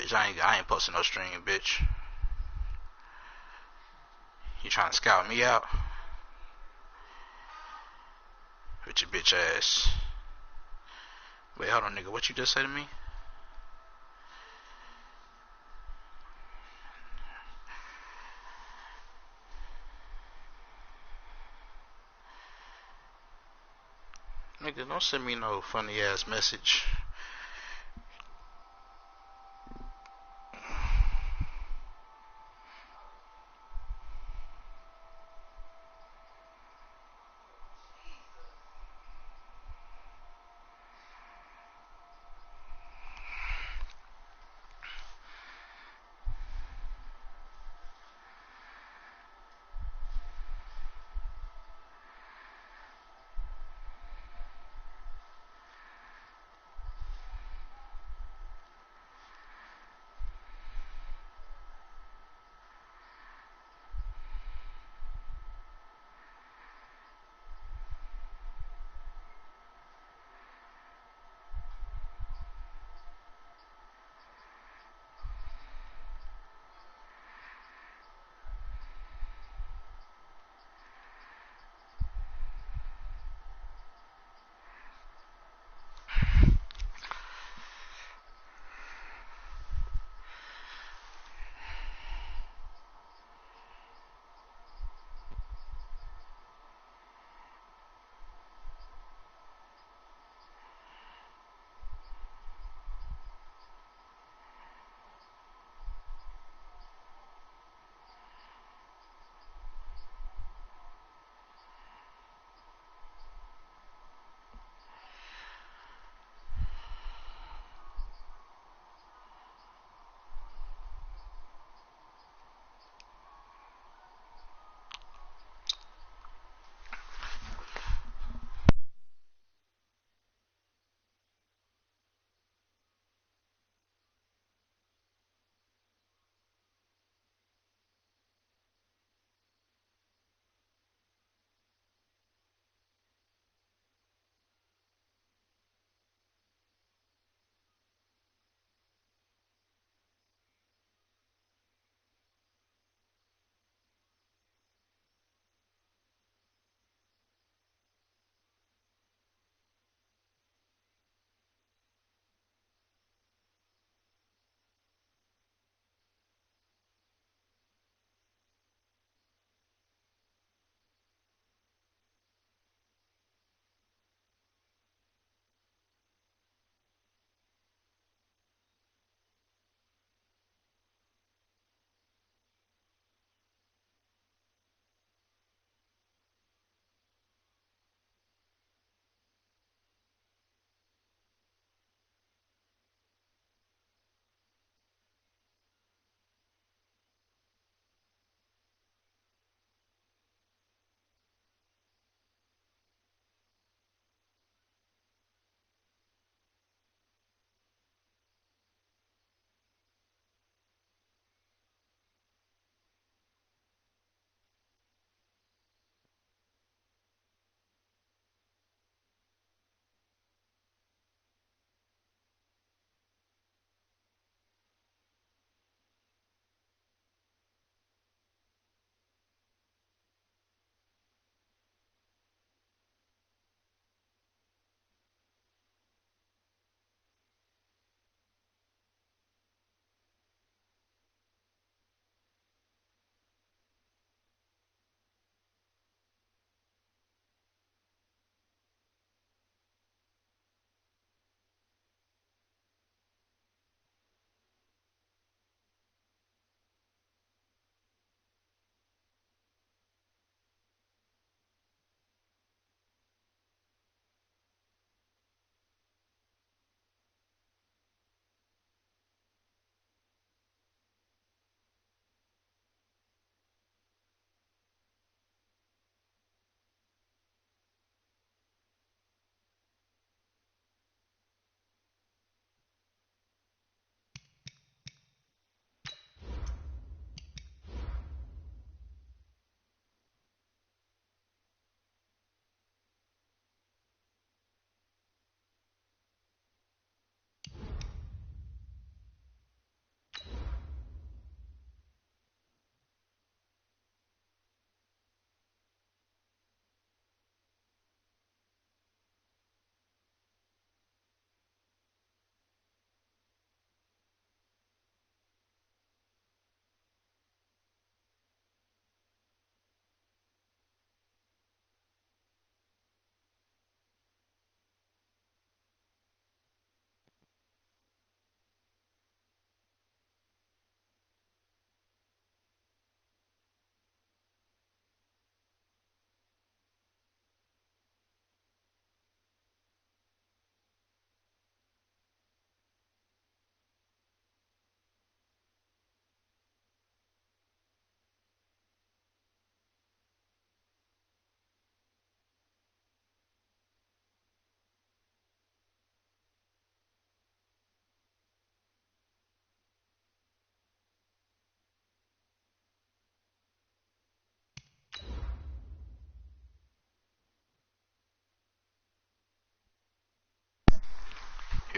bitch. I ain't posting no stream, bitch. You trying to scout me out? With your bitch ass. Wait, hold on, nigga. What you just say to me? Nigga, don't send me no funny ass message.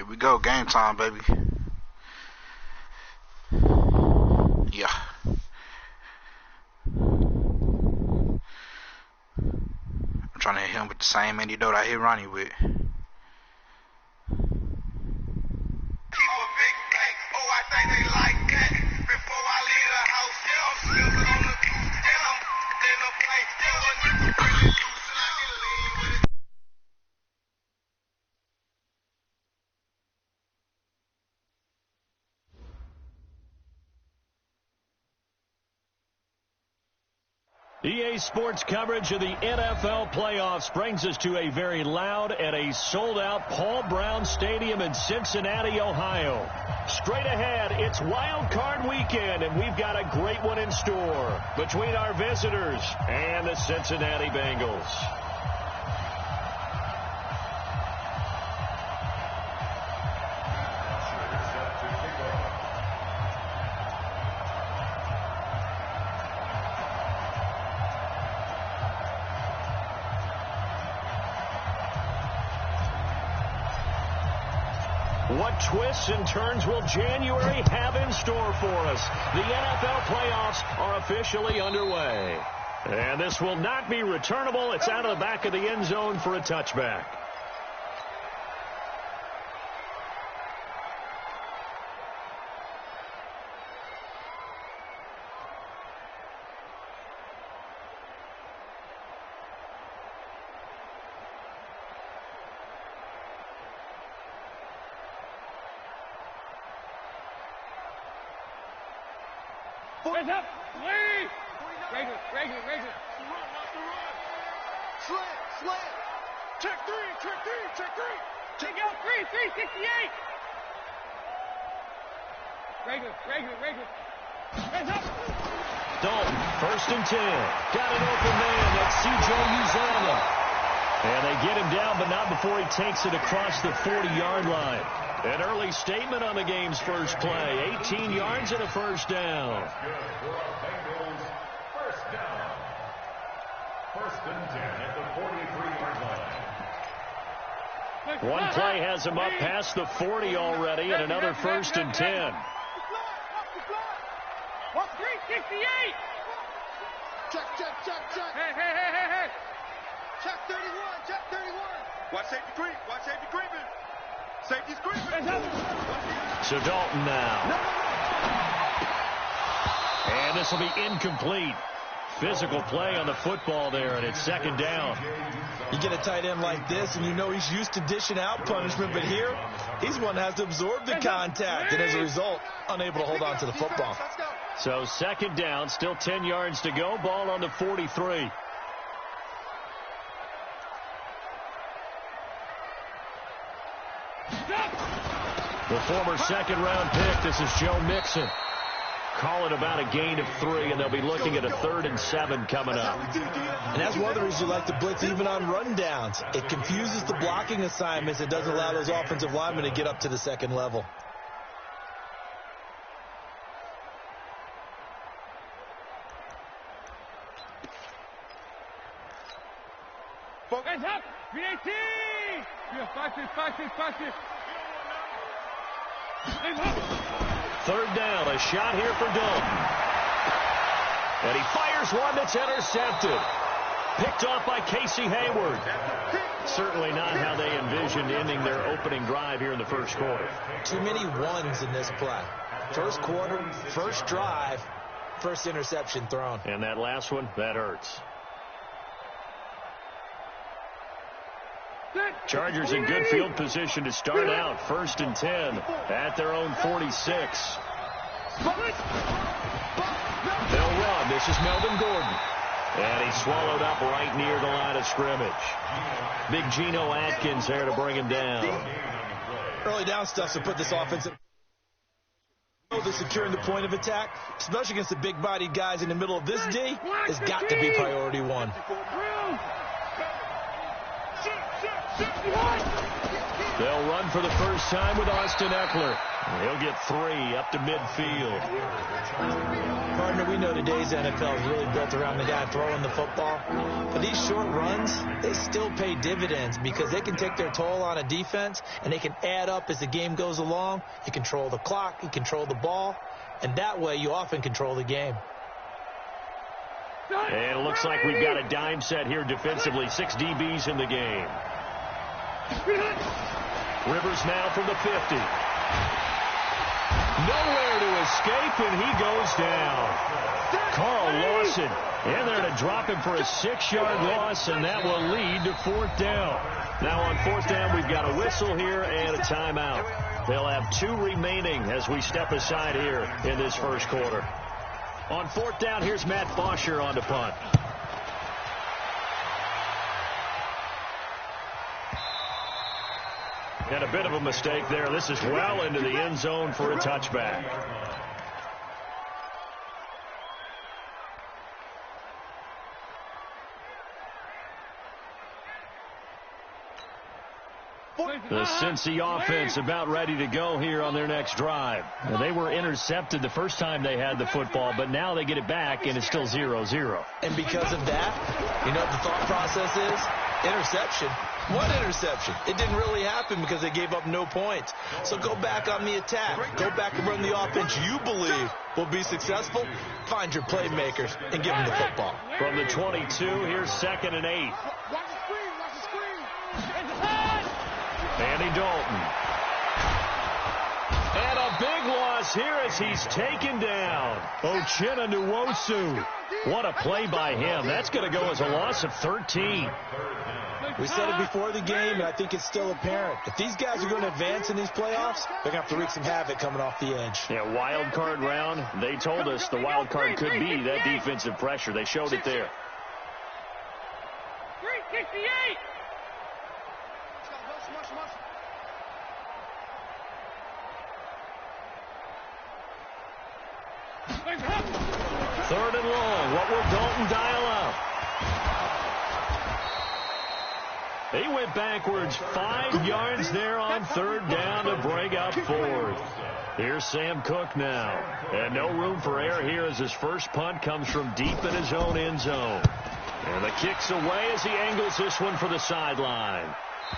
Here we go, game time, baby. Yeah. I'm trying to hit him with the same antidote I hit Ronnie with. EA Sports coverage of the NFL playoffs brings us to a very loud and a sold-out Paul Brown Stadium in Cincinnati, Ohio. Straight ahead, it's Wild Card Weekend, and we've got a great one in store between our visitors and the Cincinnati Bengals. What twists and turns will January have in store for us? The NFL playoffs are officially underway. And this will not be returnable. It's out of the back of the end zone for a touchback. Hands up! Lead! Regular. Slant! Check three! Check out 368! Regular. Hands up! Dalton, 1st and 10. Got an open man. That's C.J. Uzomah. And they get him down, but not before he takes it across the 40-yard line. An early statement on the game's first play. 18 yards and a first down. First down. 1st and 10 at the 43-yard line. One play has him up past the 40 already, and another 1st and 10. Walk 368! Check. Hey. Check 31. Watch safety creeping. Safety's creeping. So Dalton now. And this will be incomplete. Physical play on the football there, and it's 2nd down. You get a tight end like this, and you know he's used to dishing out punishment, but here, he's one that has to absorb the contact, and as a result, unable to hold on to the football. So 2nd down, still 10 yards to go, ball on the 43. The former 2nd-round pick, this is Joe Mixon. Call it about a gain of 3, and they'll be looking at a 3rd and 7 coming up. And that's one of the reasons you like to blitz even on rundowns. It confuses the blocking assignments. It doesn't allow those offensive linemen to get up to the 2nd level. Focus up! 318! Watch this. 3rd down, a shot here for Dalton. And he fires one that's intercepted. Picked off by Casey Hayward. Certainly not how they envisioned ending their opening drive here in the 1st quarter. Too many ones in this play. 1st quarter, 1st drive, 1st interception thrown. And that last one, that hurts. Chargers in good field position to start out. 1st and 10 at their own 46. They'll run. This is Melvin Gordon. And he's swallowed up right near the line of scrimmage. Big Geno Atkins there to bring him down. Early down stuff to put this offense in. They're securing the point of attack, especially against the big-bodied guys in the middle of this D, has got to be priority 1. They'll run for the first time with Austin Eckler. He'll get 3 up to midfield. Partner, we know today's NFL is really built around the guy throwing the football. But these short runs, they still pay dividends because they can take their toll on a defense, and they can add up as the game goes along. You control the clock, you control the ball, and that way you often control the game. And it looks like we've got a dime set here defensively. 6 DBs in the game. Rivers now from the 50. Nowhere to escape, and he goes down. Carl Lawson in there to drop him for a 6-yard loss, and that will lead to 4th down. Now on 4th down, we've got a whistle here and a timeout. They'll have 2 remaining as we step aside here in this first quarter. On 4th down, here's Matt Bosher on the punt. And a bit of a mistake there. This is well into the end zone for a touchback. The Cincy offense about ready to go here on their next drive. Now, they were intercepted the first time they had the football, but now they get it back, and it's still 0-0. And because of that, you know what the thought process is? Interception. What interception? It didn't really happen because they gave up no points. So go back on the attack. Go back and run the offense you believe will be successful. Find your playmakers and give them the football. From the 22, here's 2nd and 8. Watch the screen, watch the screen. Andy Dalton. And a big loss here as he's taken down. Uchenna Nwosu. What a play by him. That's going to go as a loss of 13. We said it before the game, and I think it's still apparent. If these guys are going to advance in these playoffs, they're going to have to wreak some havoc coming off the edge. Yeah, wild card round. They told us the wild card could be that defensive pressure. They showed it there. 368. Third and long. What will Dalton dial up? He went backwards 5 yards there on 3rd down to bring up 4th. Here's Sam Cook now. And no room for error here as his first punt comes from deep in his own end zone. And the kick's away as he angles this one for the sideline.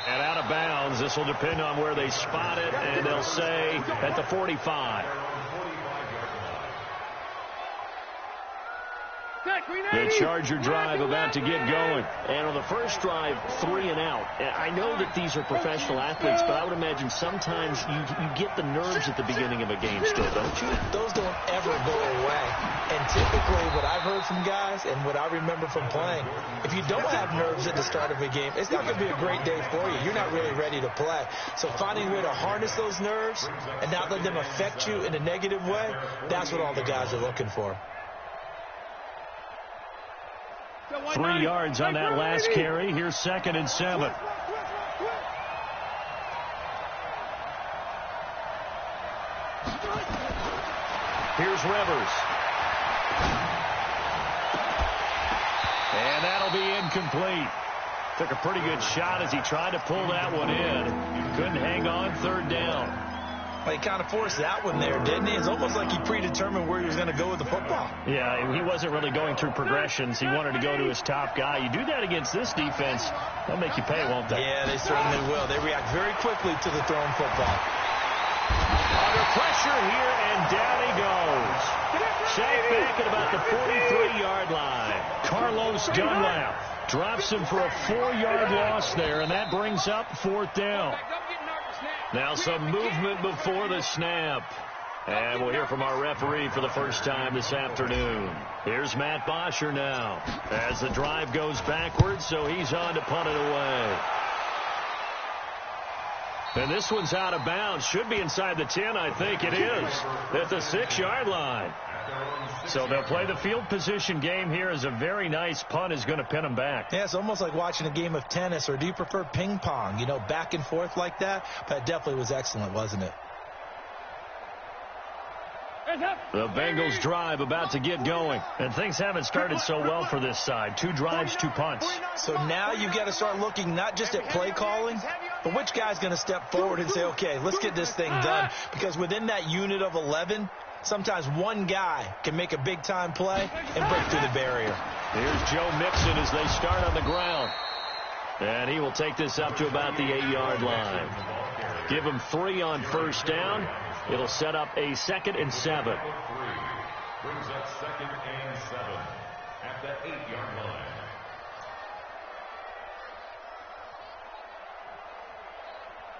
And out of bounds. This will depend on where they spot it, and they'll say at the 45. The Charger drive about to get going. And on the first drive, 3 and out. I know that these are professional athletes, but I would imagine sometimes you get the nerves at the beginning of a game still, don't you? Those don't ever go away. And typically what I've heard from guys and what I remember from playing, if you don't have nerves at the start of a game, it's not going to be a great day for you. You're not really ready to play. So finding a way to harness those nerves and not let them affect you in a negative way, that's what all the guys are looking for. 3 yards on that last carry. Here's 2nd and 7. Here's Rivers. And that'll be incomplete. Took a pretty good shot as he tried to pull that one in. Couldn't hang on 3rd down. Well, he kind of forced that one there, didn't he? It's almost like he predetermined where he was going to go with the football. Yeah, he wasn't really going through progressions. He wanted to go to his top guy. You do that against this defense, they'll make you pay, won't they? Yeah, they certainly will. They react very quickly to the thrown football. Under pressure here, and down he goes. Sacked back at about the 43-yard line. Carlos Dunlap drops him for a 4-yard loss there, and that brings up 4th down. Now some movement before the snap. And we'll hear from our referee for the first time this afternoon. Here's Matt Bosher now as the drive goes backwards, so he's on to punt it away. And this one's out of bounds. Should be inside the 10, I think it is, at the 6-yard line. So they'll play the field position game here as a very nice punt is going to pin them back. Yeah, it's almost like watching a game of tennis, or do you prefer ping pong, you know, back and forth like that? But it definitely was excellent, wasn't it? The Bengals drive about to get going. And things haven't started so well for this side. 2 drives, 2 punts. So now you've got to start looking not just at play calling, but which guy's going to step forward and say, okay, let's get this thing done. Because within that unit of 11, sometimes one guy can make a big-time play and break through the barrier. Here's Joe Mixon as they start on the ground. And he will take this up to about the 8-yard line. Give him 3 on first down. It'll set up a 2nd and 7. Brings up 2nd and 7 at the 8-yard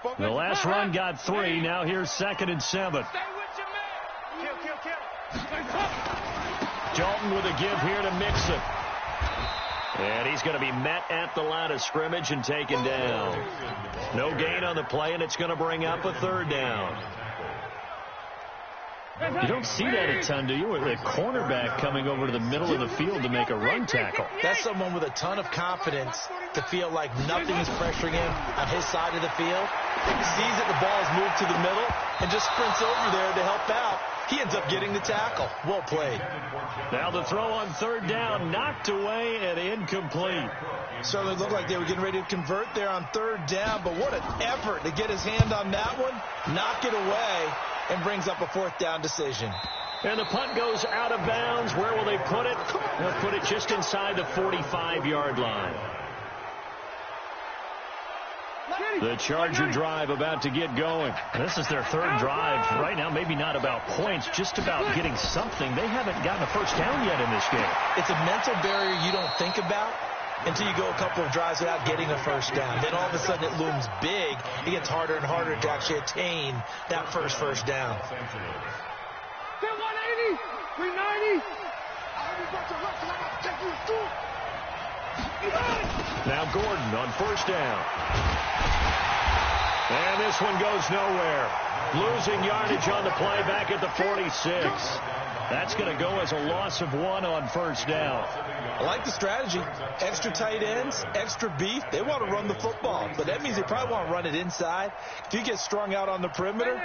line. The last run got 3. Now here's 2nd and 7. Dalton with a give here to Mixon. And he's going to be met at the line of scrimmage and taken down. No gain on the play, and it's going to bring up a 3rd down. You don't see that a ton, do you? With a cornerback coming over to the middle of the field to make a run tackle. That's someone with a ton of confidence to feel like nothing is pressuring him on his side of the field. He sees that the ball is moved to the middle and just sprints over there to help out. He ends up getting the tackle. Well played. Now the throw on 3rd down, knocked away and incomplete. Certainly looked like they were getting ready to convert there on 3rd down, but what an effort to get his hand on that one, knock it away, and brings up a 4th down decision. And the punt goes out of bounds. Where will they put it? They'll put it just inside the 45-yard line. The Charger drive about to get going. This is their 3rd drive. Right now, maybe not about points, just about getting something. They haven't gotten a first down yet in this game. It's a mental barrier you don't think about until you go a couple of drives without getting a first down. Then all of a sudden it looms big. It gets harder and harder to actually attain that first down. 180, 390. Now Gordon on first down. And this one goes nowhere. Losing yardage on the play back at the 46. That's going to go as a loss of 1 on first down. I like the strategy. Extra tight ends, extra beef. They want to run the football, but that means they probably want to run it inside. If you get strung out on the perimeter,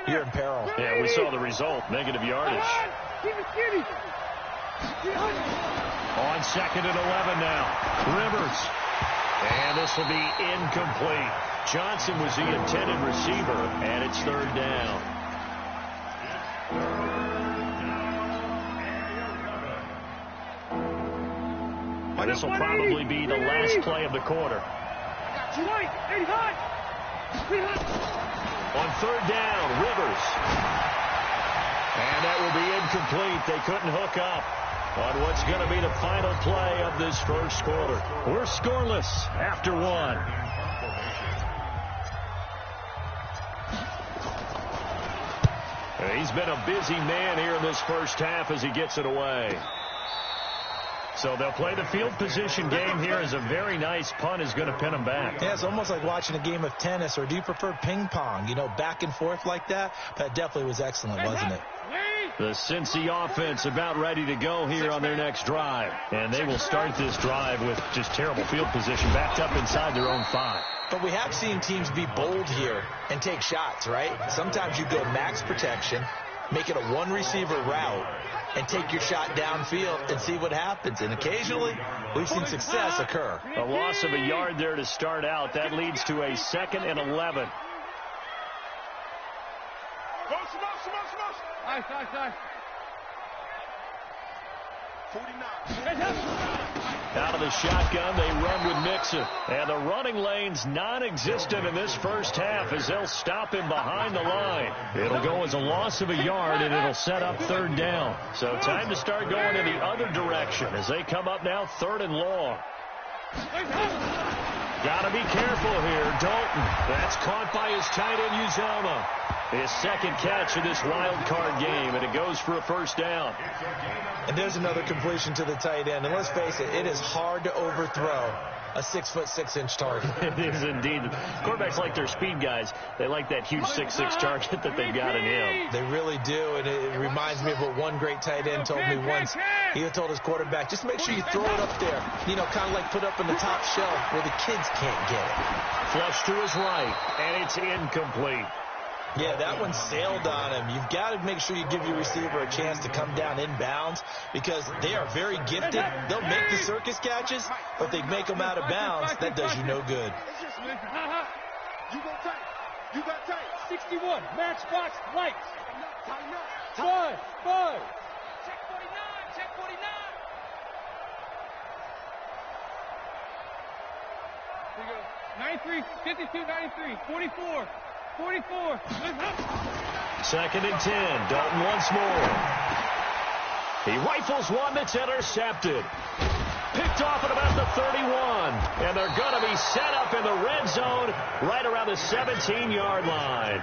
you're in peril. Yeah, we saw the result. Negative yardage. On 2nd and 11 now. Rivers. And this will be incomplete. Johnson was the intended receiver, and it's 3rd down. And this will probably be the last play of the quarter. On 3rd down, Rivers. And that will be incomplete. They couldn't hook up on what's going to be the final play of this first quarter. We're scoreless after 1. He's been a busy man here in this first half as he gets it away. So they'll play the field position game here as a very nice punt is going to pin them back. Yeah, it's almost like watching a game of tennis, or do you prefer ping pong? You know, back and forth like that? That definitely was excellent, wasn't it? The Cincy offense about ready to go here on their next drive. And they will start this drive with just terrible field position, backed up inside their own 5. But we have seen teams be bold here and take shots, right? Sometimes you go max protection, make it a 1-receiver route, and take your shot downfield and see what happens. And occasionally, we've seen success occur. A loss of a yard there to start out. That leads to a 2nd and 11. Nice. 49. Out of the shotgun, they run with Mixon. And the running lane's non-existent in this first half as they'll stop him behind the line. It'll go as a loss of a yard, and it'll set up 3rd down. So time to start going in the other direction as they come up now 3rd and long. Got to be careful here. Dalton. That's caught by his tight end, Uzoma. His 2nd catch of this wild card game, and it goes for a first down. And there's another completion to the tight end. And let's face it, it is hard to overthrow a 6'6" target. It is indeed. Quarterbacks like their speed guys. They like that huge 6'6" target that they've got in him. They really do, and it reminds me of what one great tight end told me once. He told his quarterback, just make sure you throw it up there. You know, kind of like put up in the top shelf where the kids can't get it. Flush to his right, and it's incomplete. Yeah, that one sailed on him. You've got to make sure you give your receiver a chance to come down inbounds because they are very gifted. They'll make the circus catches, but if they make them out of bounds, that does you no good. You go tight. You got tight. 61. Matchbox lights. Five. Check 49. Check 49. Here we go. 93, 52, 93, 44, 44. Second and 10. Dalton once more. He rifles one that's intercepted. Picked off at about the 31. And they're going to be set up in the red zone right around the 17-yard line.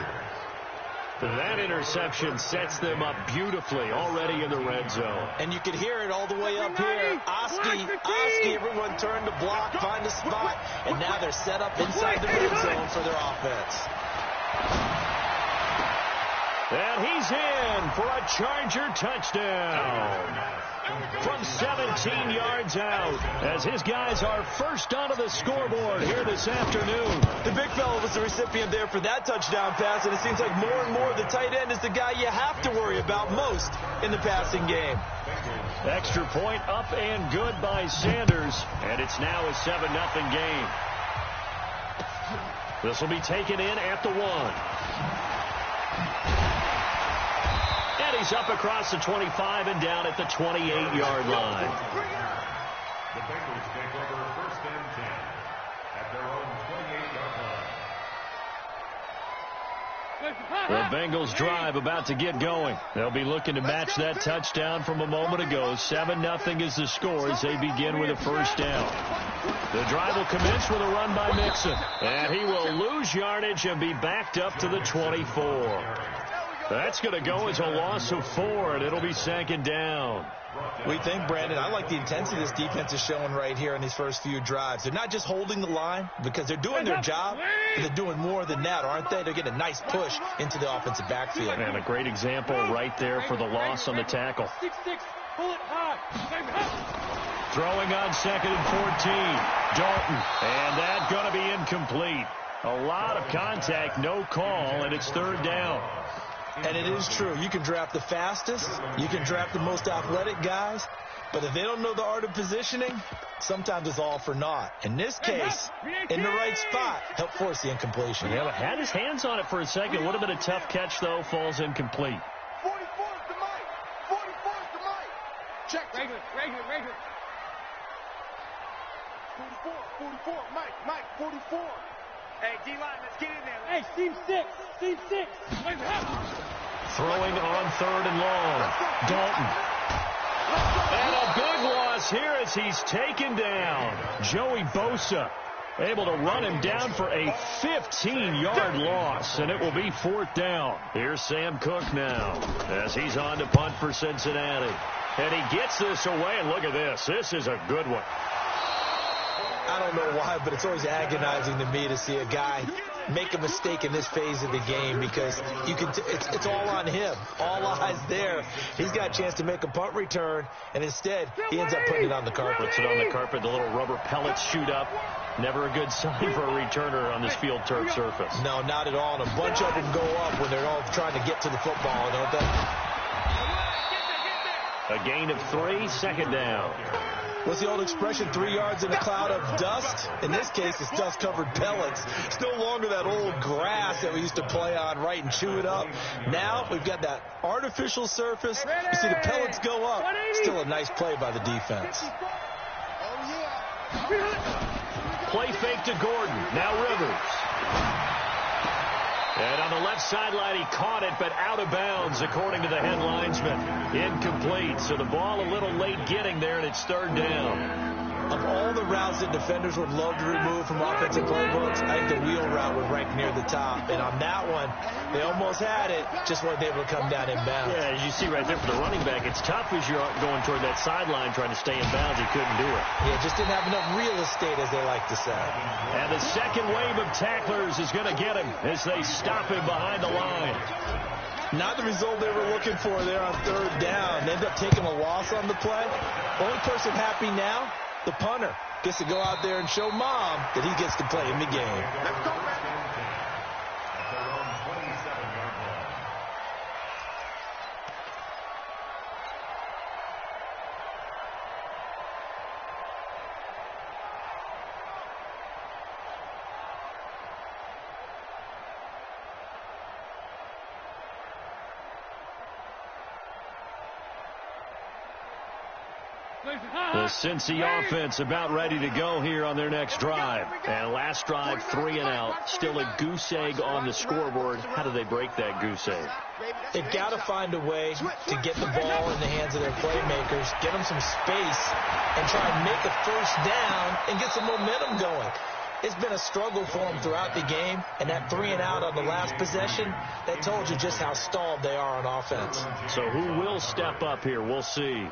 That interception sets them up beautifully already in the red zone. And you can hear it all the way up here. Oski, everyone turned to block, find a spot, and now they're set up inside the red zone for their offense. And he's in for a Charger touchdown. From 17 yards out, as his guys are first onto the scoreboard here this afternoon. The big fella was the recipient there for that touchdown pass, and it seems like more and more the tight end is the guy you have to worry about most in the passing game. Extra point up and good by Sanders, and it's now a 7-0 game. This will be taken in at the 1. And he's up across the 25 and down at the 28-yard line. The Bengals take over first and 10 at their own 28-yard line. The Bengals drive about to get going. They'll be looking to match that touchdown from a moment ago. 7-0 is the score as they begin with a first down. The drive will commence with a run by Mixon. And he will lose yardage and be backed up to the 24. That's going to go as a loss of 4, and it'll be second down. We think, Brandon, I like the intensity this defense is showing right here in these first few drives. They're not just holding the line because they're doing their job, but they're doing more than that, aren't they? They're getting a nice push into the offensive backfield. And a great example right there for the loss on the tackle. Throwing on second and 14. Dalton. And that's going to be incomplete. A lot of contact, no call, and it's third down. And it is true. You can draft the fastest. You can draft the most athletic guys. But if they don't know the art of positioning, sometimes it's all for naught. In this case, in the right spot, help force the incompletion. Yeah, but had his hands on it for a second. Would have been a tough catch, though. Falls incomplete. 44 is the mic. 44 is the mic. Check. Regular. 44, Mike, 44. Hey, D-line, let's get in there. Hey, Team 6. Throwing on third and long. Dalton. And a big loss here as he's taken down. Joey Bosa able to run him down for a 15-yard loss, and it will be fourth down. Here's Sam Cook now as he's on to punt for Cincinnati. And he gets this away, and look at this. This is a good one. I don't know why, but it's always agonizing to me to see a guy make a mistake in this phase of the game because you can. It's all on him. All eyes there. He's got a chance to make a punt return, and instead he ends up putting it on the carpet. Puts it on the carpet. The little rubber pellets shoot up. Never a good sign for a returner on this field turf surface. No, not at all. And a bunch of them go up when they're all trying to get to the football, don't they? A gain of 3, second down. What's the old expression, 3 yards in a cloud of dust? In this case, it's dust-covered pellets. It's no longer that old grass that we used to play on, right, and chew it up. Now we've got that artificial surface. You see the pellets go up. Still a nice play by the defense. Play fake to Gordon. Now Rivers. And on the left sideline, he caught it, but out of bounds, according to the head linesman. Incomplete. So the ball a little late getting there, and it's third down. Of all the routes that defenders would love to remove from offensive playbooks, I think the wheel route would rank near the top. And on that one, they almost had it, just weren't able to come down in bounds. Yeah, as you see right there for the running back, it's tough as you're going toward that sideline trying to stay in bounds. He couldn't do it. Yeah, just didn't have enough real estate, as they like to say. And the second wave of tacklers is going to get him as they stop him behind the line. Not the result they were looking for there on third down. They end up taking a loss on the play. Only person happy now, the punter, gets to go out there and show Mom that he gets to play in the game. Let's go, man. The Cincy offense about ready to go here on their next drive. And last drive, 3 and out. Still a goose egg on the scoreboard. How do they break that goose egg? They've got to find a way to get the ball in the hands of their playmakers, get them some space, and try and make a first down and get some momentum going. It's been a struggle for them throughout the game, and that 3 and out on the last possession, that told you just how stalled they are on offense. So who will step up here? We'll see.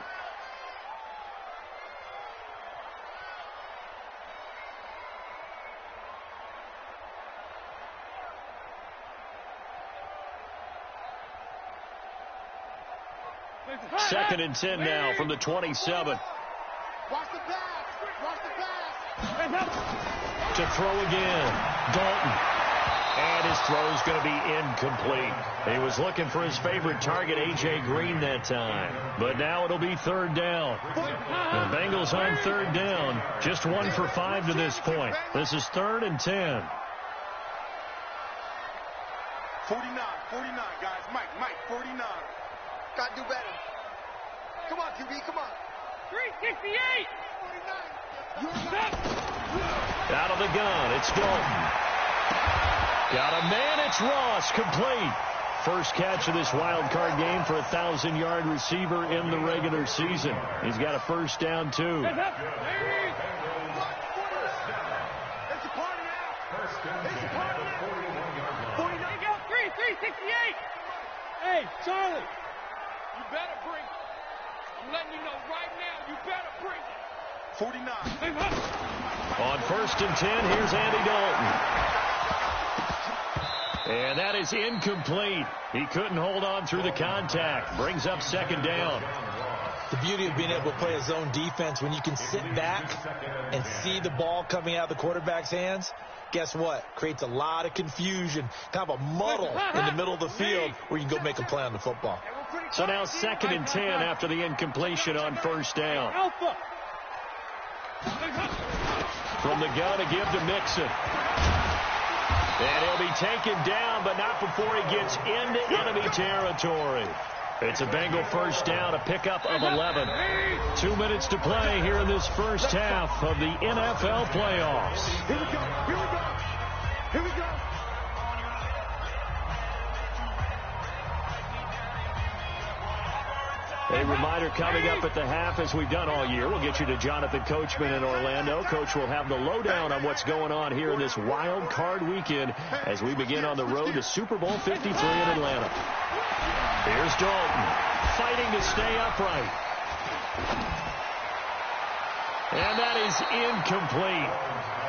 Second and 10 now from the 27. Watch the pass. Watch the pass. To throw again. Dalton. And his throw is going to be incomplete. He was looking for his favorite target, A.J. Green, that time. But now it'll be third down. The Bengals on third down. Just 1 for 5 to this point. This is 3rd and 10. 49, guys. Mike, 49. Gotta do better. Come on, QB, come on. 368. 49. Out of the gun, it's Dalton. Got a man, it's Ross, complete. First catch of this wild card game for a 1,000-yard receiver in the regular season. He's got a first down, too. It's a party now. It's a party now. 49. Go 368. Hey, Charlie. You better bring it. I'm letting you know right now, you better bring it. 49. On 1st and 10, here's Andy Dalton. And that is incomplete. He couldn't hold on through the contact. Brings up 2nd down. The beauty of being able to play a zone defense, when you can sit back and see the ball coming out of the quarterback's hands, guess what? Creates a lot of confusion, kind of a muddle in the middle of the field where you can go make a play on the football. So now 2nd and 10 after the incompletion on 1st down. From the gun to give to Mixon. And he'll be taken down, but not before he gets into enemy territory. It's a Bengal first down, a pickup of 11. 2 minutes to play here in this first half of the NFL playoffs. Here we go. Here we go. A reminder coming up at the half, as we've done all year. We'll get you to Jonathan Coachman in Orlando. Coach will have the lowdown on what's going on here in this wild card weekend as we begin on the road to Super Bowl 53 in Atlanta. Here's Dalton fighting to stay upright. And that is incomplete.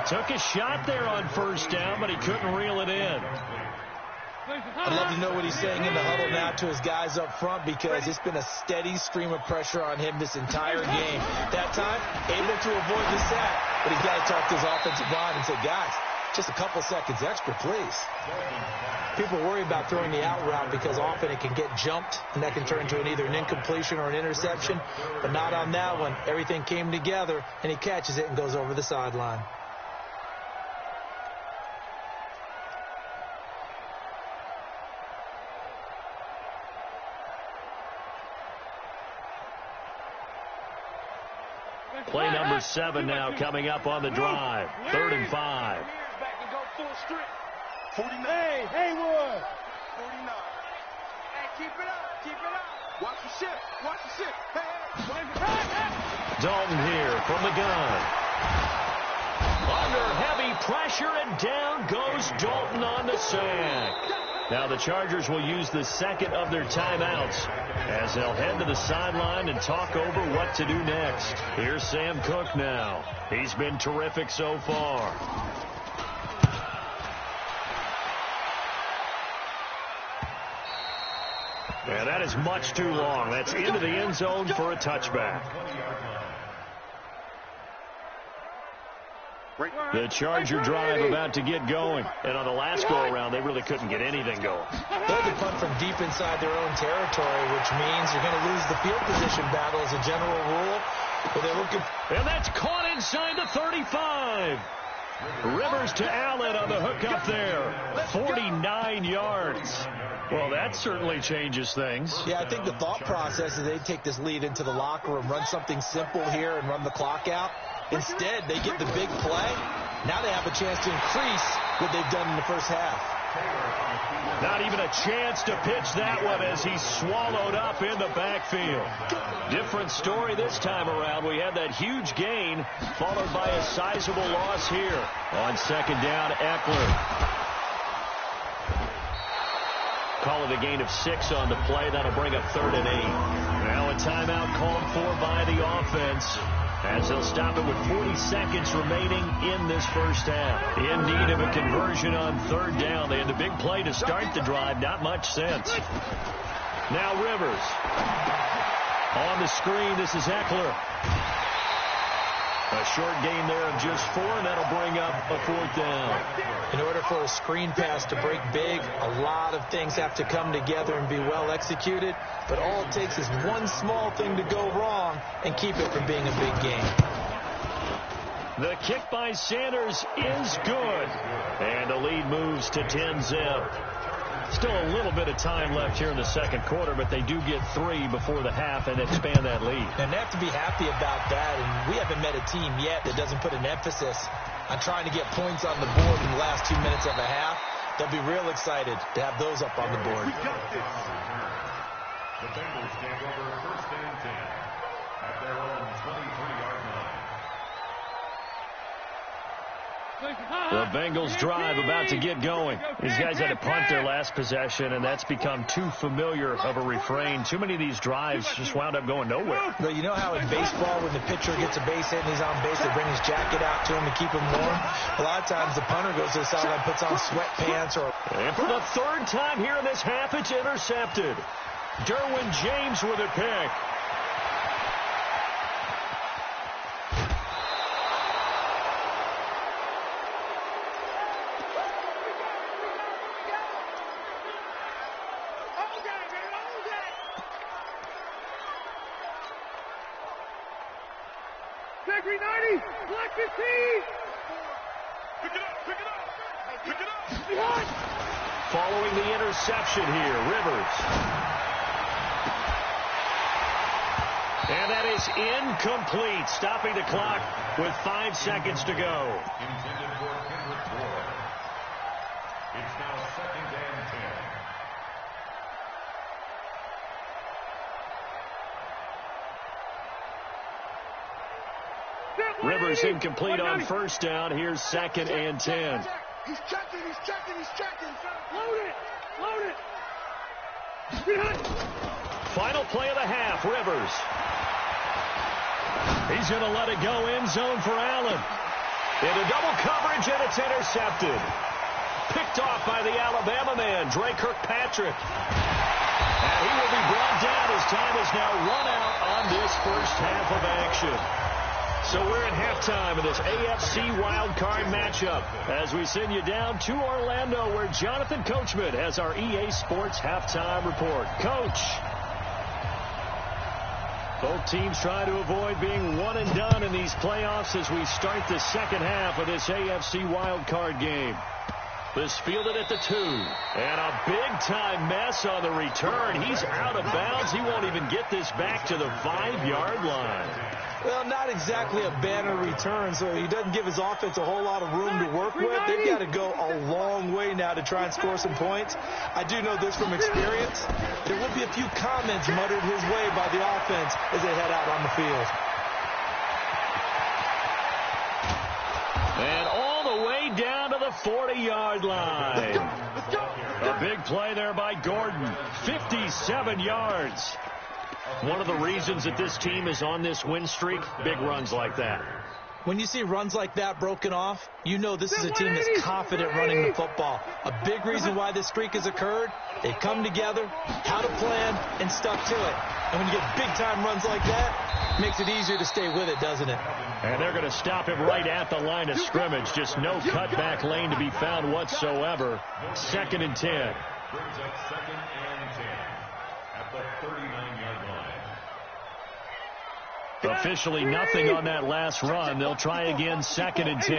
Took a shot there on 1st down, but he couldn't reel it in. I'd love to know what he's saying in the huddle now to his guys up front, because it's been a steady stream of pressure on him this entire game. That time, able to avoid the sack, but he's got to talk to his offensive line and say, guys, just a couple seconds extra, please. People worry about throwing the out route because often it can get jumped, and that can turn into either an incompletion or an interception, but not on that one. Everything came together, and he catches it and goes over the sideline. Play number 7 now coming up on the drive. 3rd and 5. Hey, Haywood. 49. Hey, keep it up. Watch the ship. Hey. Dalton here from the gun. Under heavy pressure, and down goes Dalton on the sack. Now the Chargers will use the second of their timeouts as they'll head to the sideline and talk over what to do next. Here's Sam Cook now. He's been terrific so far. And that is much too long. That's into the end zone for a touchback. The Charger drive about to get going. And on the last go-around, they really couldn't get anything going. They had to punt from deep inside their own territory, which means you're going to lose the field position battle as a general rule. But they're looking. And that's caught inside the 35. Rivers to Allen on the hookup there. 49 yards. Well, that certainly changes things. Yeah, I think the thought process is they take this lead into the locker room, run something simple here and run the clock out. Instead, they get the big play. Now they have a chance to increase what they've done in the first half. Not even a chance to pitch that one as he's swallowed up in the backfield. Different story this time around. We had that huge gain followed by a sizable loss here. On second down, Eckler. Call it a gain of 6 on the play. That'll bring up 3rd and 8. Now a timeout called for by the offense, as they'll stop it with 40 seconds remaining in this first half. In need of a conversion on 3rd down. They had the big play to start the drive. Not much sense. Now Rivers. On the screen, this is Eckler. A short gain there of just 4, and that'll bring up a 4th down. In order for a screen pass to break big, a lot of things have to come together and be well executed. But all it takes is one small thing to go wrong and keep it from being a big game. The kick by Sanders is good. And the lead moves to 10-zip. Still a little bit of time left here in the second quarter, but they do get 3 before the half and expand that lead. And they have to be happy about that. And we haven't met a team yet that doesn't put an emphasis on trying to get points on the board in the last 2 minutes of a half. They'll be real excited to have those up on the board. The Bengals take over 1st and 10 at their own 23-yard line. The Bengals drive about to get going. These guys had to punt their last possession, and that's become too familiar of a refrain. Too many of these drives just wound up going nowhere. But you know how in baseball, when the pitcher gets a base hit and he's on base, they bring his jacket out to him to keep him warm? A lot of times the punter goes to the sideline, puts on sweatpants. And for the 3rd time here in this half, it's intercepted. Derwin James with a pick. Following the interception here, Rivers. And that is incomplete, stopping the clock with 5 seconds to go. Intended for Kendrick Ward. It's now 2nd and 10. Rivers incomplete on 1st down. Here's 2nd and 10. He's checking. Load it. Final play of the half, Rivers. He's going to let it go end zone for Allen. Into double coverage, and it's intercepted. Picked off by the Alabama man, Dre Kirkpatrick. And he will be brought down as time is now run out on this first half of action. So we're at halftime of this AFC wildcard matchup as we send you down to Orlando, where Jonathan Coachman has our EA Sports halftime report. Coach. Both teams try to avoid being one and done in these playoffs as we start the second half of this AFC wildcard game. This fielded at the 2. And a big-time mess on the return. He's out of bounds. He won't even get this back to the 5-yard line. Well, not exactly a banner return, so he doesn't give his offense a whole lot of room to work with. They've got to go a long way now to try and score some points. I do know this from experience. There will be a few comments muttered his way by the offense as they head out on the field. And all the way down to the 40-yard line. A big play there by Gordon. 57 yards. One of the reasons that this team is on this win streak, big runs like that. When you see runs like that broken off, you know this is a team that's confident running the football. A big reason why this streak has occurred, they've come together, had a plan, and stuck to it. And when you get big-time runs like that, it makes it easier to stay with it, doesn't it? And they're going to stop him right at the line of scrimmage. Just no cutback lane to be found whatsoever. 2nd and 10. Brings up 2nd and 10 at the 39-yard line. Officially nothing on that last run. They'll try again, 2nd and 10.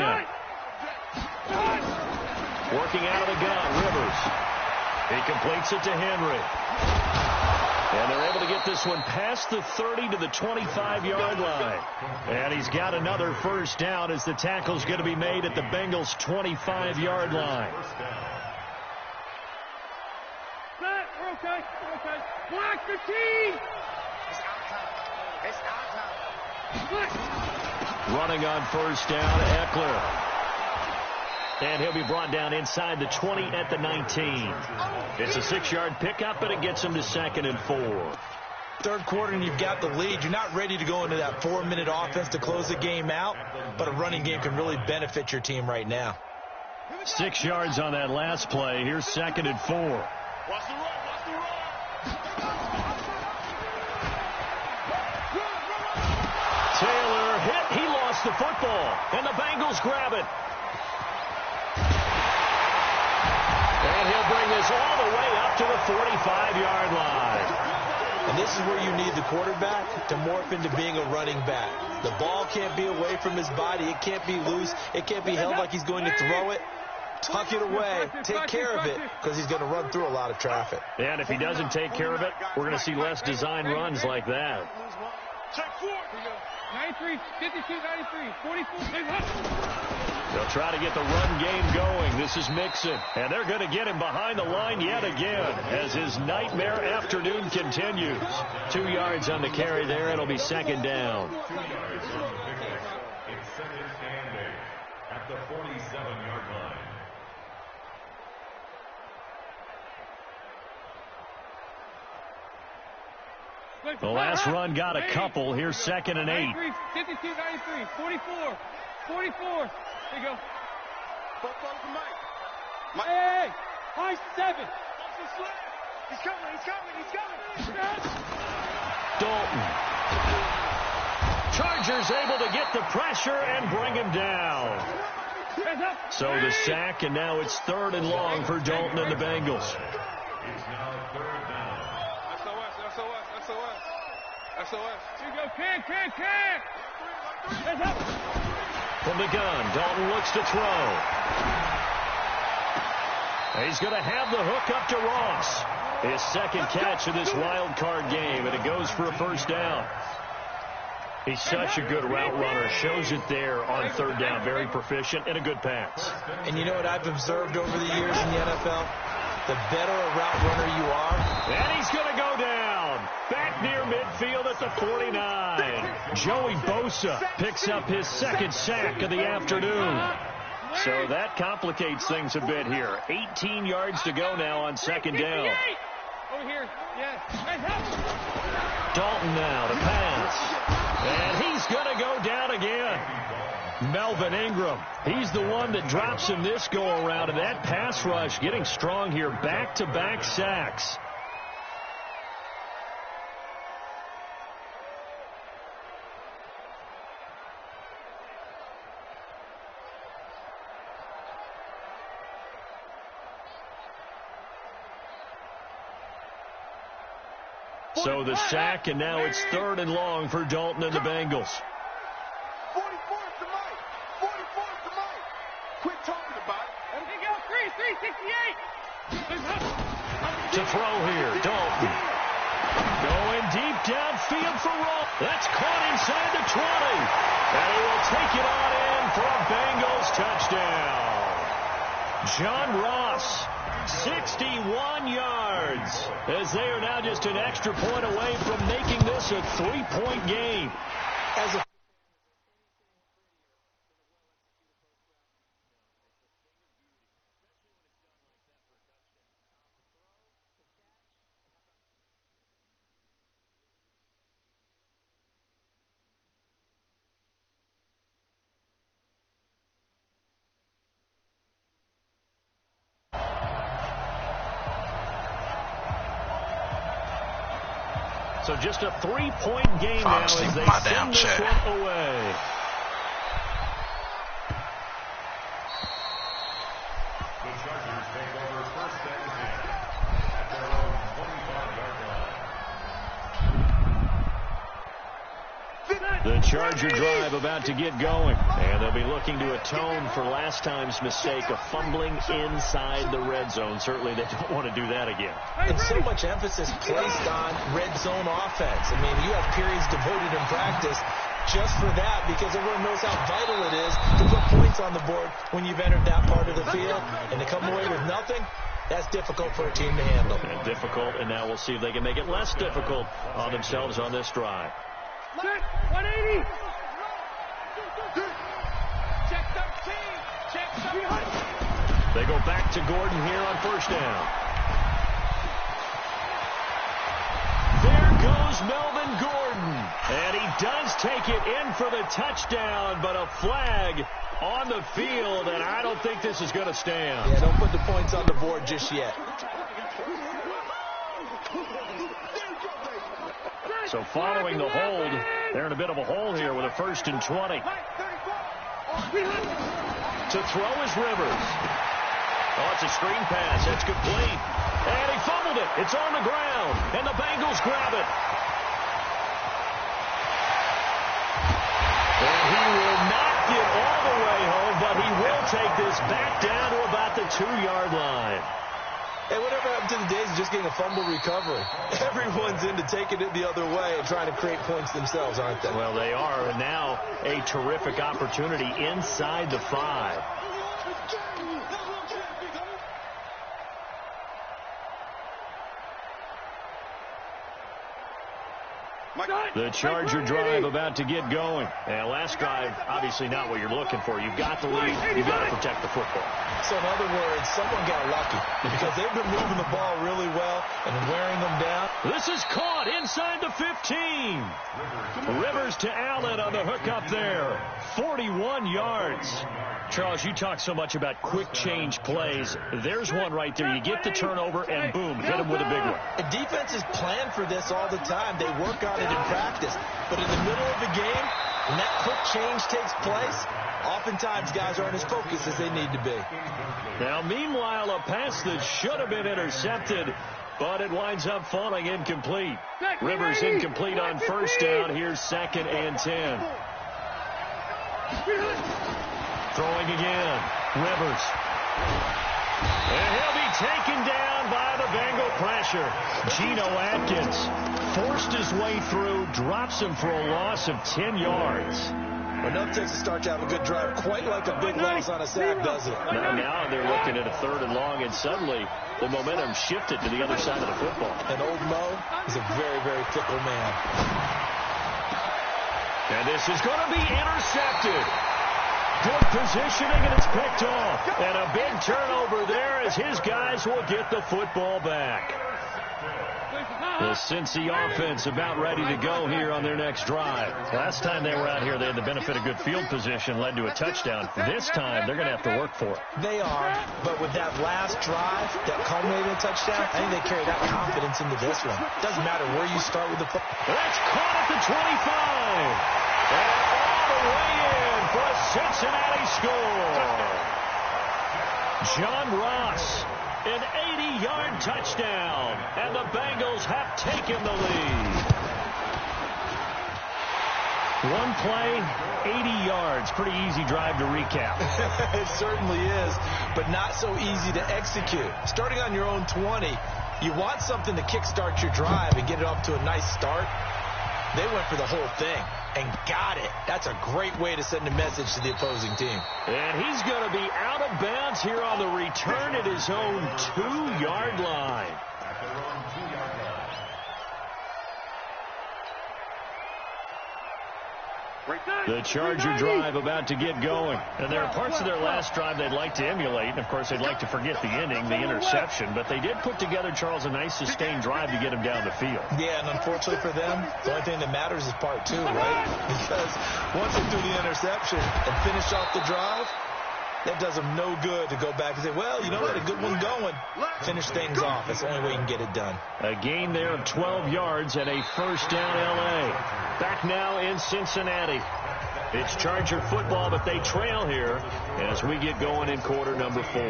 Working out of the gun, Rivers. He completes it to Henry. And they're able to get this one past the 30 to the 25-yard line. And he's got another first down as the tackle's going to be made at the Bengals' 25-yard line. We're okay. We're okay. Block the team. It's our time. Running on first down, Eckler. And he'll be brought down inside the 20 at the 19. It's a 6-yard pickup, and it gets him to 2nd and 4. Third quarter, and you've got the lead. You're not ready to go into that 4-minute offense to close the game out, but a running game can really benefit your team right now. 6 yards on that last play. Here's 2nd and 4. Watch the run. Watch the run. Taylor hit. He lost the football, and the Bengals grab it. And he'll bring this all the way up to the 45-yard line. And this is where you need the quarterback to morph into being a running back. The ball can't be away from his body. It can't be loose. It can't be held like he's going to throw it. Tuck it away. Take care of it, because he's going to run through a lot of traffic. And if he doesn't take care of it, we're going to see less design runs like that. Check 4. 93, 52, 93, 44. They'll try to get the run game going. This is Mixon. And they're going to get him behind the line yet again as his nightmare afternoon continues. 2 yards on the carry there. It'll be 2nd down. 2 yards on the pickup. It's 2nd and 8 at the 47-yard line. The last run got a couple. Here's 2nd and 8. 52, 93, 44, 44. There you go. Mike. Hey, high 7. He's coming, he's coming. Dalton. Chargers able to get the pressure and bring him down. So the sack, and now it's 3rd and long for Dalton and the Bengals. It's now 3rd down. SOS. Here you go, can. From the gun, Dalton looks to throw. He's going to have the hook up to Ross. His 2nd catch of this wild card game, and it goes for a first down. He's such a good route runner. Shows it there on 3rd down. Very proficient and a good pass. And you know what I've observed over the years in the NFL? The better a route runner you are. And he's going to go down. Back near midfield at the 49. Joey Bosa picks up his 2nd sack of the afternoon. So that complicates things a bit here. 18 yards to go now on 2nd down. Over here, yes. Dalton now to pass. And he's going to go down again. Melvin Ingram, he's the one that drops him this go-around, and that pass rush getting strong here. Back-to-back sacks. So the sack, and now it's 3rd and long for Dalton and the Bengals. 44 to Mike. 44 to Mike. Quit talking about it. There we go. 368. To throw here, Dalton. Going deep downfield for Ross. That's caught inside the 20. And he will take it on in for a Bengals touchdown. John Ross, 61 yards, as they are now just an extra point away from making this a 3-point game. As a So just a 3-point game now as they send this one away. The Chargers take over 1st and 10 at their own 25-yard line. The Charger drive about to get going. And they'll be looking to atone for last time's mistake of fumbling inside the red zone. Certainly they don't want to do that again. And so much emphasis placed on red zone offense. I mean, you have periods devoted in practice just for that, because everyone knows how vital it is to put points on the board when you've entered that part of the field. And to come away with nothing, that's difficult for a team to handle. And difficult, and now we'll see if they can make it less difficult on themselves on this drive. 180. Check 13. Check 13. They go back to Gordon here on first down. There goes Melvin Gordon. And he does take it in for the touchdown, but a flag on the field, and I don't think this is going to stand. Yeah, don't put the points on the board just yet. So following the hold, they're in a bit of a hole here with a 1st and 20. To throw is Rivers. Oh, it's a screen pass. It's complete. And he fumbled it. It's on the ground. And the Bengals grab it. And he will not get all the way home, but he will take this back down to about the 2-yard line. Hey, whatever happened to the days of just getting a fumble recovery? Everyone's into taking it the other way and trying to create points themselves, aren't they? Well, they are, and now a terrific opportunity inside the 5. The Charger drive about to get going. And last drive, obviously not what you're looking for. You've got the lead. You've got to protect the football. So in other words, someone got lucky because they've been moving the ball really well and wearing them down. This is caught inside the 15. Rivers to Allen on the hook up there. 41 yards. Charles, you talk so much about quick change plays. There's one right there. You get the turnover, and boom, hit him with a big one. And defenses plan for this all the time. They work on it in practice. But in the middle of the game, when that quick change takes place, oftentimes guys aren't as focused as they need to be. Now, meanwhile, a pass that should have been intercepted, but it winds up falling incomplete. Rivers incomplete on first down. Here's 2nd and 10. Throwing again. Rivers. And he'll be taken down by the Bengal pressure. Geno Atkins forced his way through, drops him for a loss of 10 yards. Enough takes to start to have a good drive, quite like a big loss on a sack, does it? Now they're looking at a 3rd and long, and suddenly the momentum shifted to the other side of the football. And old Mo is a very, very fickle man. And this is going to be intercepted. Good positioning, and it's picked off. And a big turnover there as his guys will get the football back. The Cincy offense about ready to go here on their next drive. Last time they were out here, they had the benefit of good field position, led to a touchdown. This time, they're going to have to work for it. They are, but with that last drive that culminated in a touchdown, I think they carry that confidence into this one. Doesn't matter where you start with the football. That's caught at the 25. And all the way in for a Cincinnati score. John Ross. An 80-yard touchdown, and the Bengals have taken the lead. One play, 80 yards. Pretty easy drive to recap. It certainly is, but not so easy to execute. Starting on your own 20, you want something to kickstart your drive and get it off to a nice start. They went for the whole thing and got it. That's a great way to send a message to the opposing team. And he's going to be out of bounds here on the return at his own 2-yard line. The Charger drive about to get going. And there are parts of their last drive they'd like to emulate. And, of course, they'd like to forget the ending, the interception. But they did put together, Charles, a nice sustained drive to get him down the field. Yeah, and unfortunately for them, the only thing that matters is part 2, right? Because once they do the interception and finish off the drive, that does them no good to go back and say, well, you know, had a good one going. Finish things off. That's the only way you can get it done. A gain there of 12 yards and a first down L.A. Back now in Cincinnati. It's Charger football, but they trail here as we get going in quarter number 4.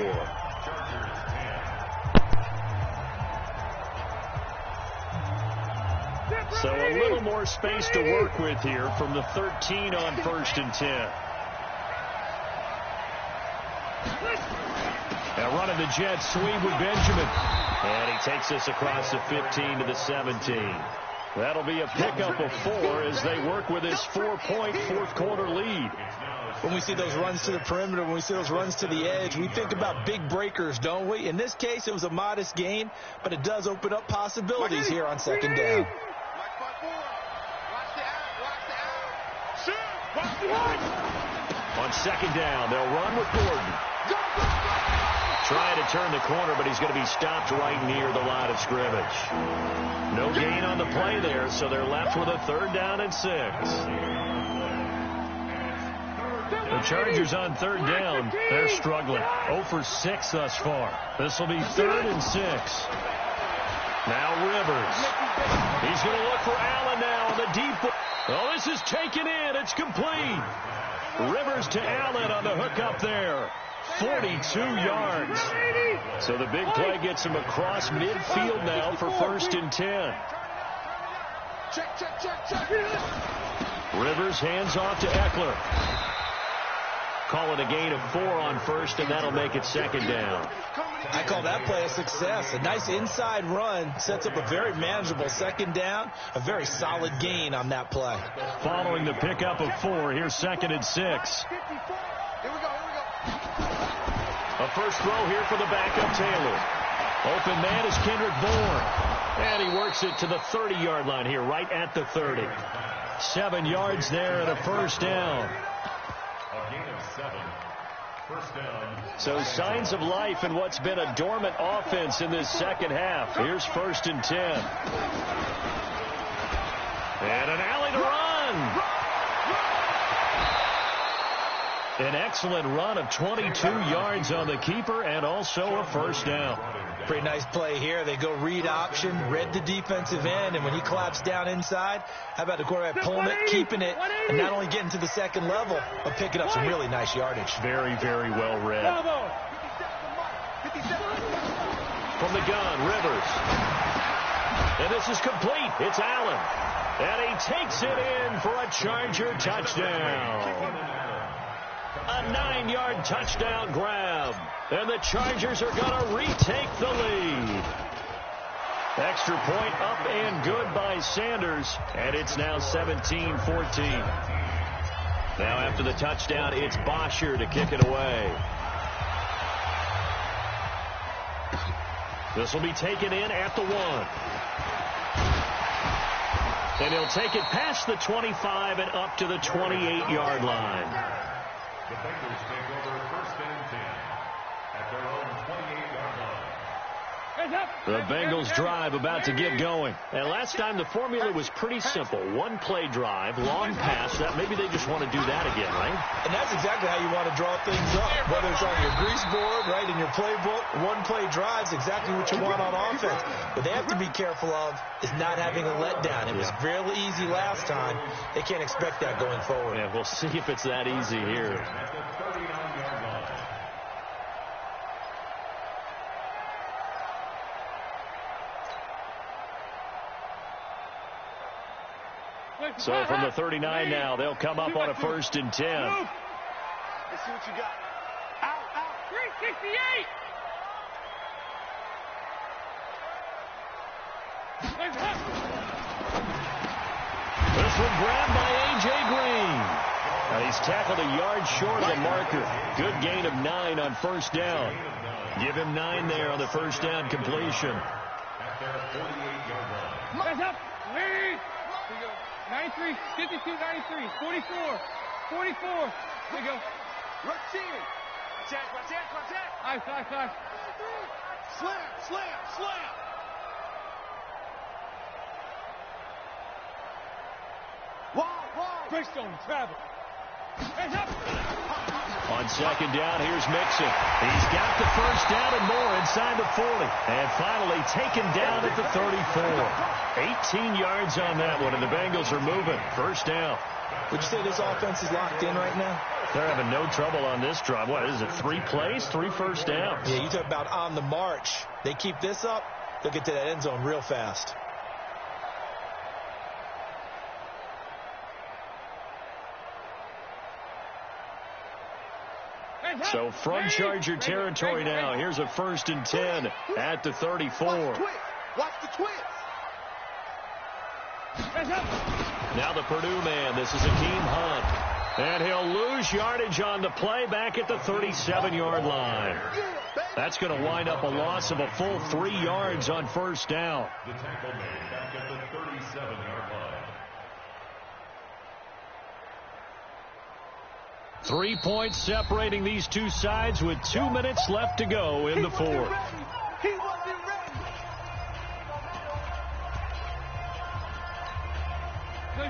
So a little more space to work with here from the 13 on 1st and 10. Now running the jet sweep with Benjamin. And he takes this across the 15 to the 17. That'll be a pickup of 4 as they work with this 4-point fourth-quarter lead. When we see those runs to the perimeter, when we see those runs to the edge, we think about big breakers, don't we? In this case, it was a modest gain, but it does open up possibilities here on 2nd down. On 2nd down, they'll run with Gordon. Trying to turn the corner, but he's going to be stopped right near the line of scrimmage. No gain on the play there, so they're left with a 3rd down and 6. The Chargers on 3rd down, they're struggling. 0 for 6 thus far. This will be 3rd and 6. Now Rivers. He's going to look for Allen now on the deep. Oh, this is taken in. It's complete. Rivers to Allen on the hook up there. 42 yards. So the big play gets him across midfield now for 1st and 10. Rivers hands off to Eckler. Call it a gain of 4 on 1st, and that'll make it 2nd down. I call that play a success. A nice inside run sets up a very manageable 2nd down. A very solid gain on that play. Following the pickup of 4, here's 2nd and 6. Here we go. A first throw here for the backup Taylor. Open man is Kendrick Bourne. And he works it to the 30-yard line here, right at the 30. 7 yards there and a 1st down. A gain of 7. 1st down. So signs of life in what's been a dormant offense in this 2nd half. Here's 1st and 10. And an alley to run. An excellent run of 22 yards on the keeper and also a 1st down. Pretty nice play here. They go read option, read the defensive end, and when he collapsed down inside, how about the quarterback pulling it, keeping it, and not only getting to the 2nd level, but picking up some really nice yardage. Very, very well read. From the gun, Rivers. And this is complete. It's Allen. And he takes it in for a Charger touchdown. A 9-yard touchdown grab. And the Chargers are going to retake the lead. Extra point up and good by Sanders. And it's now 17-14. Now after the touchdown, it's Bosher to kick it away. This will be taken in at the 1. And he'll take it past the 25 and up to the 28-yard line. The Bengals take over 1st and 10 at their own 28-yard line. The Bengals drive about to get going. And last time the formula was pretty simple. 1-play drive, long pass. That maybe they just want to do that again, right? And that's exactly how you want to draw things up. Whether it's on your grease board, right, in your playbook, 1-play drive's exactly what you want on offense. What they have to be careful of is not having a letdown. It was really easy last time. They can't expect that going forward. Yeah, we'll see if it's that easy here. At the 39-yard line. So from the 39 now, they'll come up on a 1st and 10. Let's see what you got. Out. 368. This one grabbed by A.J. Green. And he's tackled a yard short of the marker. Good gain of 9 on 1st down. Give him 9 there on the 1st down completion. At their 48-yard line. Guys up. Lead. 93, 52, 93, 44, 44. There you go. Rush in. Watch that. High. Slam. Wide. Greystone, travel. Guys up. On 2nd down, here's Mixon. He's got the 1st down and more inside the 40. And finally taken down at the 34. 18 yards on that one, and the Bengals are moving. 1st down. Would you say this offense is locked in right now? They're having no trouble on this drive. What is it, 3 plays, 3 1st downs? Yeah, you talk about on the march. They keep this up, they'll get to that end zone real fast. So from Charger territory now, here's a 1st and 10 at the 34. Watch the twist. Now the Purdue man. This is Akeem Hunt. And he'll lose yardage on the play back at the 37-yard line. That's going to wind up a loss of a full 3 yards on 1st down. The tackle made back at the 37-yard line. 3 points separating these two sides with 2 minutes left to go in the fourth. He wasn't ready.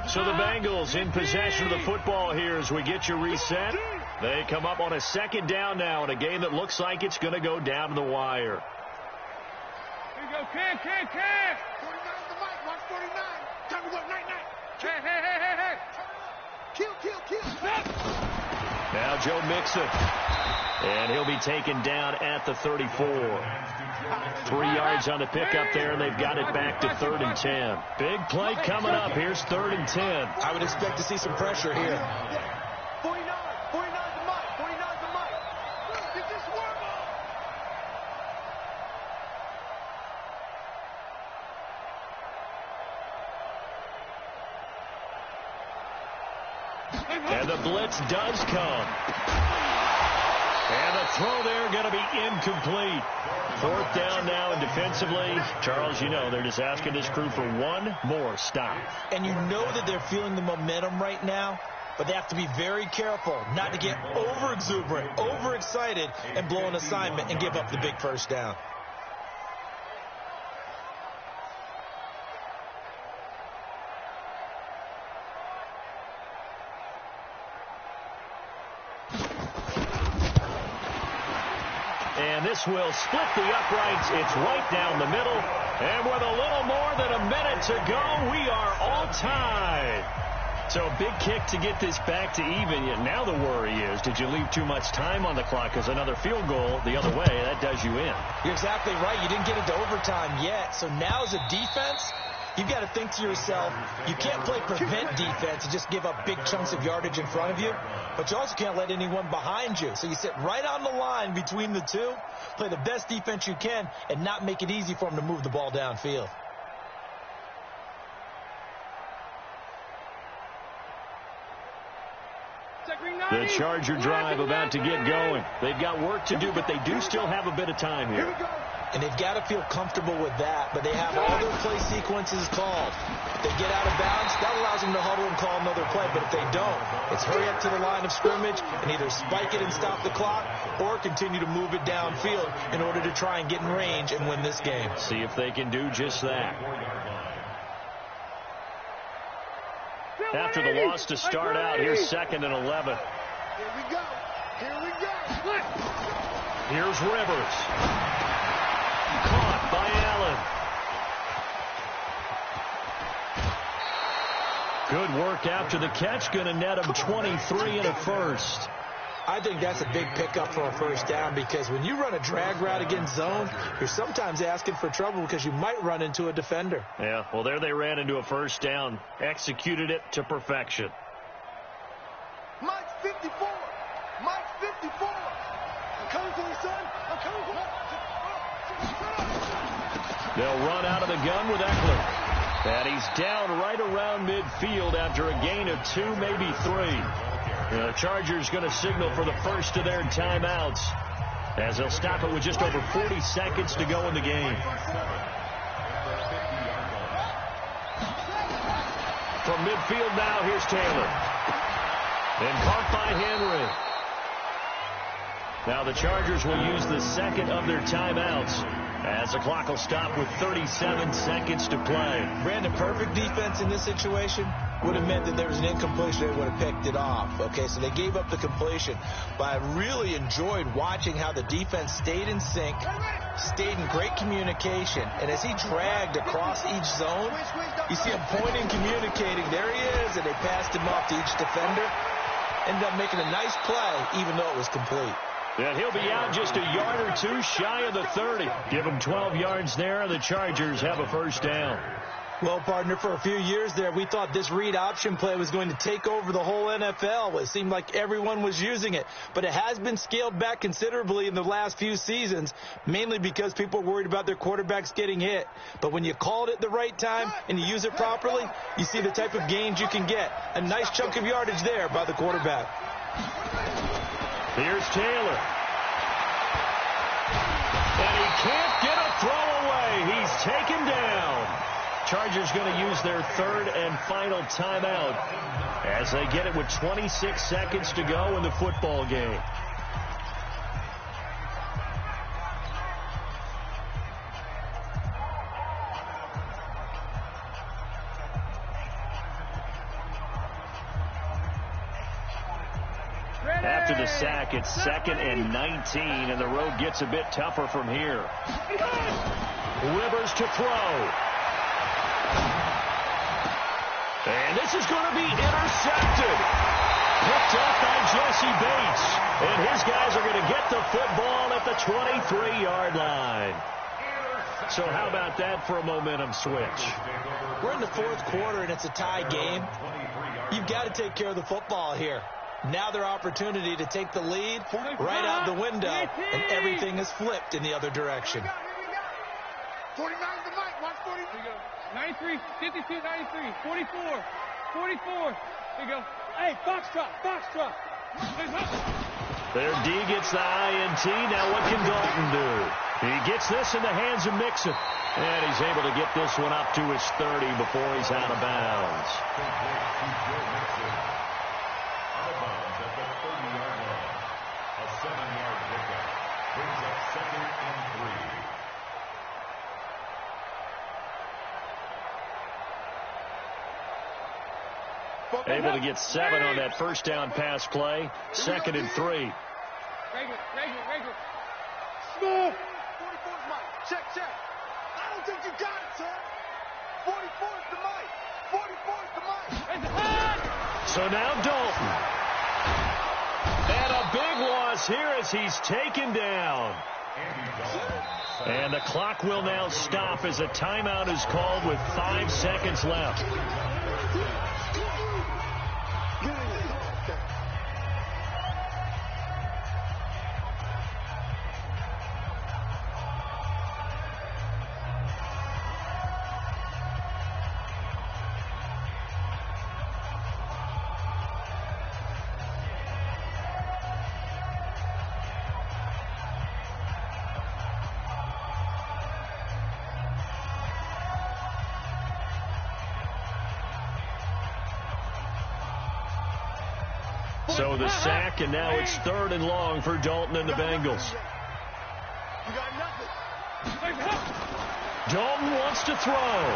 So the Bengals in possession of the football here as we get you reset. They come up on a 2nd down now in a game that looks like it's going to go down to the wire. Here you go, Cam. 49 the mic. Watch 49. Time to go. Night. Hey. Kill. Now Joe Mixon. And he'll be taken down at the 34. 3 yards on the pickup there, and they've got it back to 3rd and 10. Big play coming up. Here's 3rd and 10. I would expect to see some pressure here. 49 the mic. Get this work on. And the blitz does come. And the throw there going to be incomplete. 4th down now, and defensively, Charles, you know, they're just asking this crew for one more stop. And you know that they're feeling the momentum right now, but they have to be very careful not to get over-exuberant, over-excited, and blow an assignment and give up the big 1st down. And this will split the uprights. It's right down the middle. And with a little more than a minute to go, we are all tied. So a big kick to get this back to even. Yet now the worry is, did you leave too much time on the clock? Because another field goal the other way, that does you in. You're exactly right. You didn't get into overtime yet. So now as a defense, you've got to think to yourself, you can't play prevent defense and just give up big chunks of yardage in front of you. But you also can't let anyone behind you. So you sit right on the line between the two, play the best defense you can, and not make it easy for them to move the ball downfield. The Charger drive about to get going. They've got work to do, but they do still have a bit of time here. And they've got to feel comfortable with that, but they have all their play sequences called. If they get out of bounds, that allows them to huddle and call another play, but if they don't, it's hurry up to the line of scrimmage and either spike it and stop the clock or continue to move it downfield in order to try and get in range and win this game. See if they can do just that. After the loss to start out, here's 2nd and 11. Here we go. Here's Rivers. Caught by Allen. Good work after the catch. Going to net him 23 and a 1st. I think that's a big pickup for a 1st down because when you run a drag route against zone, you're sometimes asking for trouble because you might run into a defender. Yeah, well, there they ran into a 1st down. Executed it to perfection. Mike's 54. I'm coming for you, son. I'm coming for you. They'll run out of the gun with Eckler. And he's down right around midfield after a gain of 2, maybe 3. The Chargers going to signal for the first of their timeouts as they'll stop it with just over 40 seconds to go in the game. From midfield now, here's Taylor. And caught by Henry. Now the Chargers will use the 2nd of their timeouts as the clock will stop with 37 seconds to play. Brandon, perfect defense in this situation would have meant that there was an incompletion. They would have picked it off. Okay, so they gave up the completion. But I really enjoyed watching how the defense stayed in sync, stayed in great communication. And as he dragged across each zone, you see him pointing, communicating. There he is, and they passed him off to each defender. Ended up making a nice play, even though it was complete. And he'll be out just a yard or 2 shy of the 30. Give him 12 yards there, and the Chargers have a 1st down. Well, partner, for a few years there, we thought this read option play was going to take over the whole NFL. It seemed like everyone was using it. But it has been scaled back considerably in the last few seasons, mainly because people are worried about their quarterbacks getting hit. But when you call it at the right time and you use it properly, you see the type of gains you can get. A nice chunk of yardage there by the quarterback. Here's Taylor. And he can't get a throw away. He's taken down. Chargers going to use their third and final timeout as they get it with 26 seconds to go in the football game. After the sack, it's 2nd and 19, and the road gets a bit tougher from here. Rivers to throw. And this is going to be intercepted. Picked up by Jesse Bates. And his guys are going to get the football at the 23-yard line. So how about that for a momentum switch? We're in the fourth quarter, and it's a tie game. You've got to take care of the football here. Now their opportunity to take the lead right out the window, and everything is flipped in the other direction. 49 to Mike. Watch 40. Here you go. 93, 52, 93, 44, 44. Here you go. Hey, Foxtrot. Their D gets the INT. Now what can Dalton do? He gets this in the hands of Mixon. And he's able to get this one up to his 30 before he's out of bounds. Out of bounds at the 30-yard line. A 7-yard pickup brings up 2nd and 3. Able to get 7 on that first down pass play. 2nd and 3. Regular. Smooth. 44's Mike. Check. I don't think you got it, sir. 44's the Mike. 44's the Mike. So now Dalton. And a big loss here as he's taken down. And the clock will now stop as a timeout is called with 5 seconds left. So the sack, and now it's 3rd and long for Dalton and the Bengals. You got nothing. Dalton wants to throw.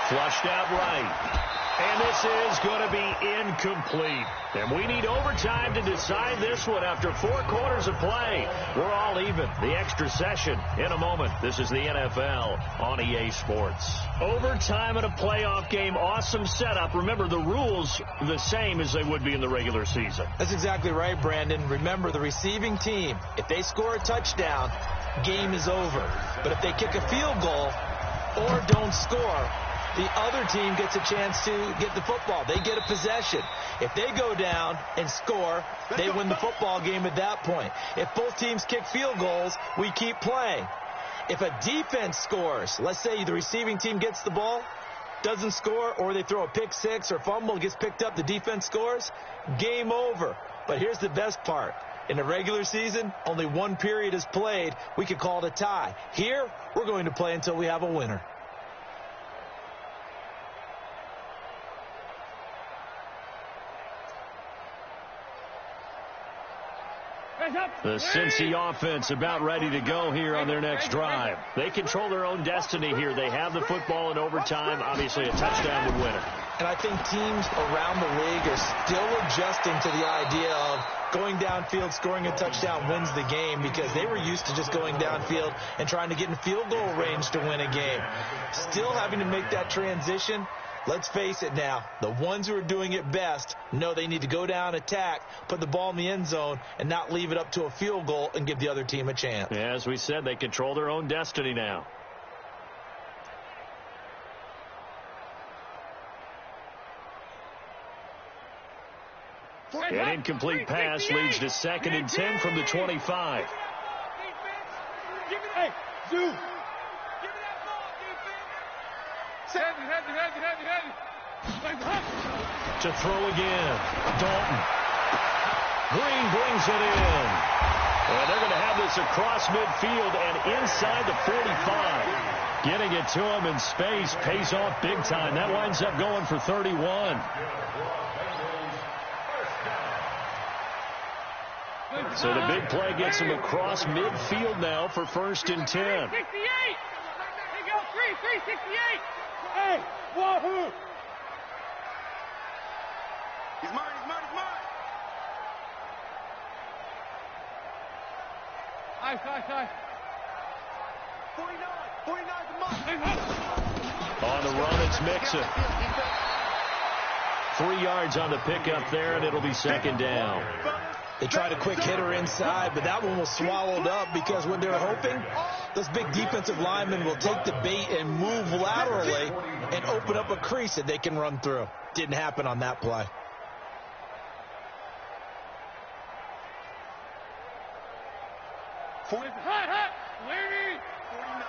Flushed out right. And this is going to be incomplete. And we need overtime to decide this one after 4 quarters of play. We're all even. The extra session in a moment. This is the NFL on EA Sports. Overtime in a playoff game. Awesome setup. Remember, the rules are the same as they would be in the regular season. That's exactly right, Brandon. Remember, the receiving team, if they score a touchdown, game is over. But if they kick a field goal or don't score, the other team gets a chance to get the football. They get a possession. If they go down and score, they win the football game at that point. If both teams kick field goals, we keep playing. If a defense scores, let's say the receiving team gets the ball, doesn't score, or they throw a pick six or fumble, gets picked up, the defense scores, game over. But here's the best part. In the regular season, only 1 period is played. We could call it a tie. Here, we're going to play until we have a winner. The Cincy offense about ready to go here on their next drive. They control their own destiny here. They have the football in overtime. Obviously, a touchdown would win it. And I think teams around the league are still adjusting to the idea of going downfield, scoring a touchdown wins the game, because they were used to just going downfield and trying to get in field goal range to win a game. Still having to make that transition. Let's face it now, the ones who are doing it best know they need to go down, attack, put the ball in the end zone, and not leave it up to a field goal and give the other team a chance. Yeah, as we said, they control their own destiny now. An incomplete pass leads to 2nd and 10 from the 25. Hey, Zoo. Give me that ball, defense. Heavy. To throw again. Dalton. Green brings it in. And they're going to have this across midfield and inside the 45. Getting it to him in space pays off big time. That winds up going for 31. So the big play gets him across midfield now for 1st and 10. 368. Here you go, 368. Hey, wahoo. He's mine. Ice. 49 to mine. On the run, it's Mixon. 3 yards on the pickup there, and it'll be 2nd down. They tried a quick hitter inside, but that one was swallowed up because what they're hoping, those big defensive linemen will take the bait and move laterally and open up a crease that they can run through. Didn't happen on that play. Hot. Lady. 49.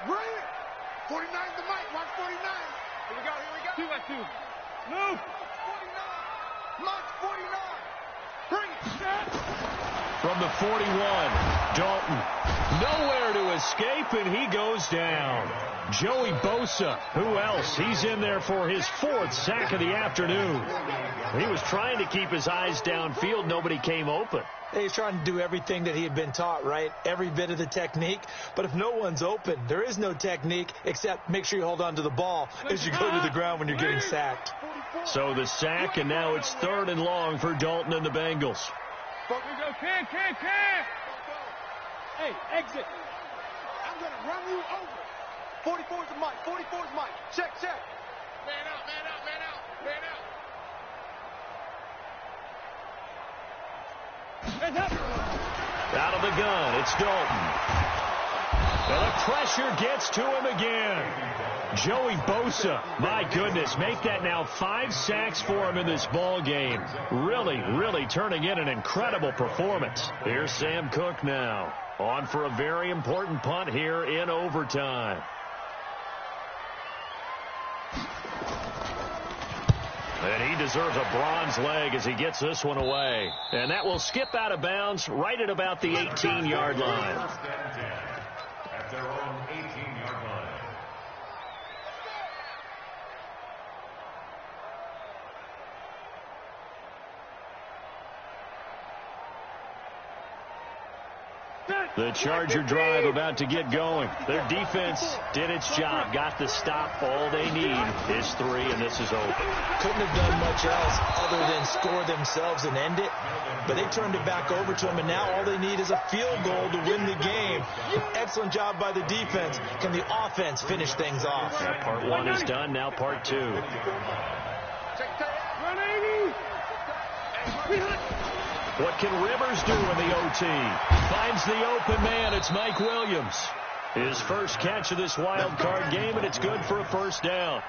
Bring it. 49 to Mike. Watch 49. Here we go. 2 by 2. Move. 49. Mike 49. Bring it. From the 41, Dalton. Nowhere to escape, and he goes down. Joey Bosa. Who else? He's in there for his 4th sack of the afternoon. He was trying to keep his eyes downfield. Nobody came open. He's trying to do everything that he had been taught, right? Every bit of the technique. But if no one's open, there is no technique except make sure you hold on to the ball as you go to the ground when you're getting sacked. So the sack, and now it's 3rd and long for Dalton and the Bengals. Can. Hey, exit. I'm going to run you over. 44's the Mike. 44's Mike. Check. Man out. Out of the gun, it's Dalton. And the pressure gets to him again. Joey Bosa, my goodness, make that now 5 sacks for him in this ball game. Really turning in an incredible performance. Here's Sam Cook now, on for a very important punt here in overtime. And he deserves a bronze leg as he gets this one away. And that will skip out of bounds right at about the 18-yard line. At their own 18-yard line. The Charger drive about to get going. Their defense did its job, got the stop. All they need is 3, and this is over. Couldn't have done much else other than score themselves and end it. But they turned it back over to them, and now all they need is a field goal to win the game. Excellent job by the defense. Can the offense finish things off? Yeah, part 1 is done, now part 2. 180. What can Rivers do in the OT? Finds the open man. It's Mike Williams. His first catch of this wild card game, and it's good for a 1st down.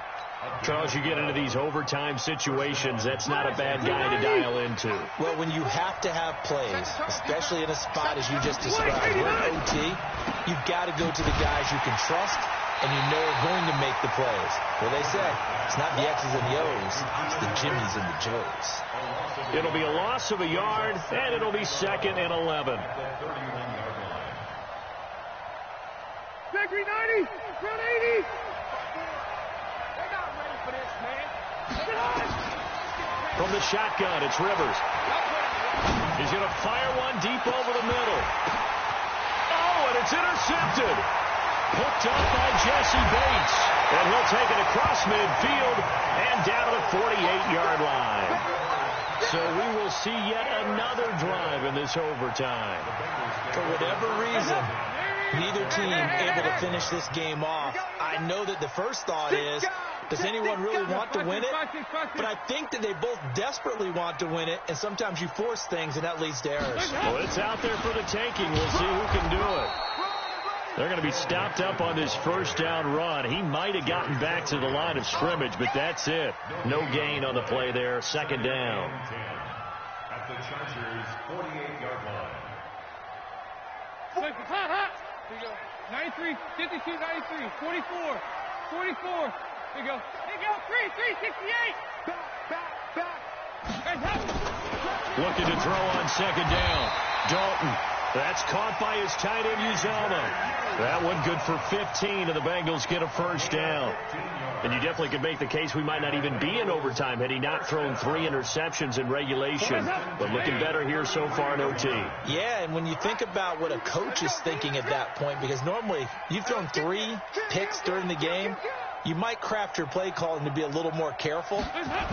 Charles, you get into these overtime situations, that's not a bad guy to dial into. Well, when you have to have plays, especially in a spot as you just described, we're in OT, you've got to go to the guys you can trust and you know are going to make the plays. Well, they say it's not the X's and the O's, it's the Jimmies and the Joes. It'll be a loss of a yard, and it'll be 2nd and 11. Gregory 90, front 80. They're not ready for this, man. From the shotgun, it's Rivers. He's going to fire one deep over the middle. Oh, and it's intercepted. Hooked up by Jesse Bates. And he'll take it across midfield and down to the 48-yard line. So we will see yet another drive in this overtime. For whatever reason, neither team able to finish this game off. I know that the first thought is, does anyone really want to win it? But I think that they both desperately want to win it, and sometimes you force things, and that leads to errors. Well, it's out there for the taking. We'll see who can do it. They're going to be stopped up on this 1st down run. He might have gotten back to the line of scrimmage, but that's it. No gain on the play there. 2nd down. the Chargers' 48-yard line. Here you go. 93, 52, 93, 44, 44. Here you go. 3, 68. Back. Looking to throw on second down. Dalton. That's caught by his tight end, Uzama. That one good for 15, and the Bengals get a first down. And you definitely could make the case we might not even be in overtime had he not thrown 3 interceptions in regulation. But looking better here so far in OT. Yeah, and when you think about what a coach is thinking at that point, because normally you've thrown 3 picks during the game, you might craft your play calling to be a little more careful.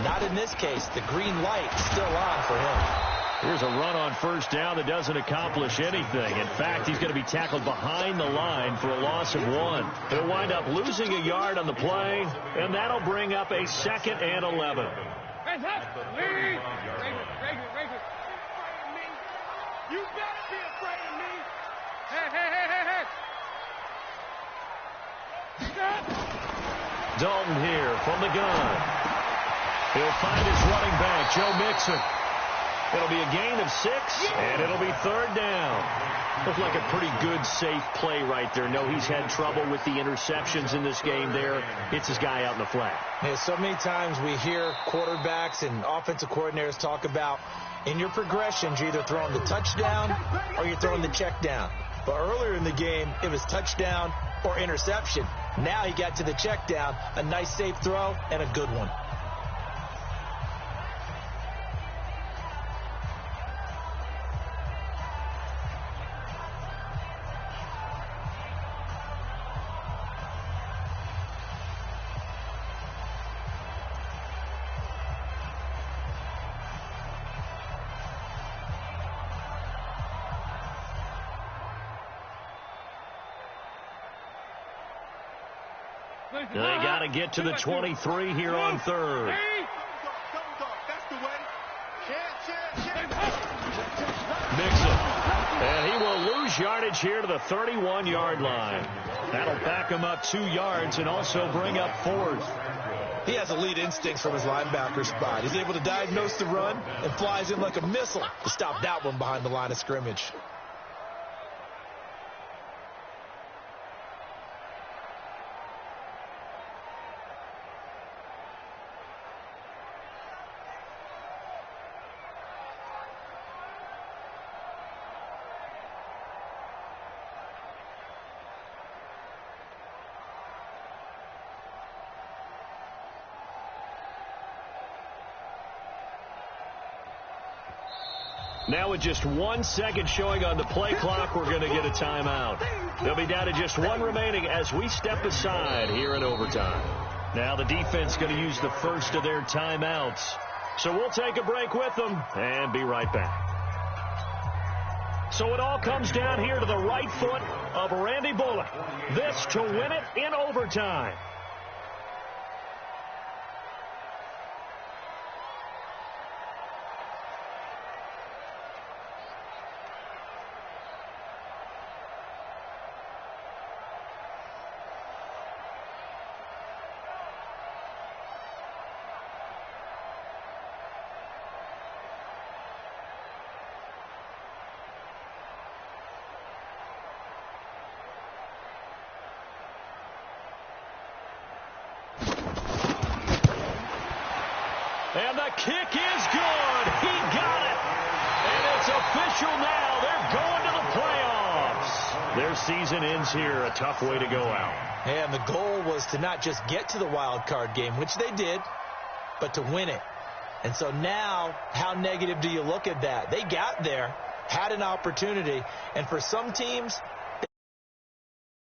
Not in this case. The green light still on for him. Here's a run on first down that doesn't accomplish anything. In fact, he's going to be tackled behind the line for a loss of 1. He'll wind up losing a yard on the play, and that'll bring up a 2nd and 11. Hands up! Lead! Regular. You better be afraid of me! Hey! Dalton here from the gun. He'll find his running back, Joe Mixon. It'll be a gain of 6, and it'll be 3rd down. Looks like a pretty good, safe play right there. No, he's had trouble with the interceptions in this game there. Hits his guy out in the flat. Yeah, so many times we hear quarterbacks and offensive coordinators talk about in your progressions, you're either throwing the touchdown or you're throwing the check down. But earlier in the game, it was touchdown or interception. Now he got to the check down, a nice safe throw, and a good one. They got to get to the 23 here on 3rd. Mixon. And he will lose yardage here to the 31-yard line. That'll back him up 2 yards and also bring up 4th. He has elite instincts from his linebacker spot. He's able to diagnose the run and flies in like a missile to stop that one behind the line of scrimmage. Now with just 1 second showing on the play clock, we're going to get a timeout. They'll be down to just 1 remaining as we step aside here in overtime. Now the defense going to use the first of their timeouts. So we'll take a break with them and be right back. So it all comes down here to the right foot of Randy Bullock. This to win it in overtime. And the kick is good. He got it. And it's official now. They're going to the playoffs. Their season ends here. A tough way to go out. And the goal was to not just get to the wild card game, which they did, but to win it. And so now, how negative do you look at that? They got there, had an opportunity, and for some teams,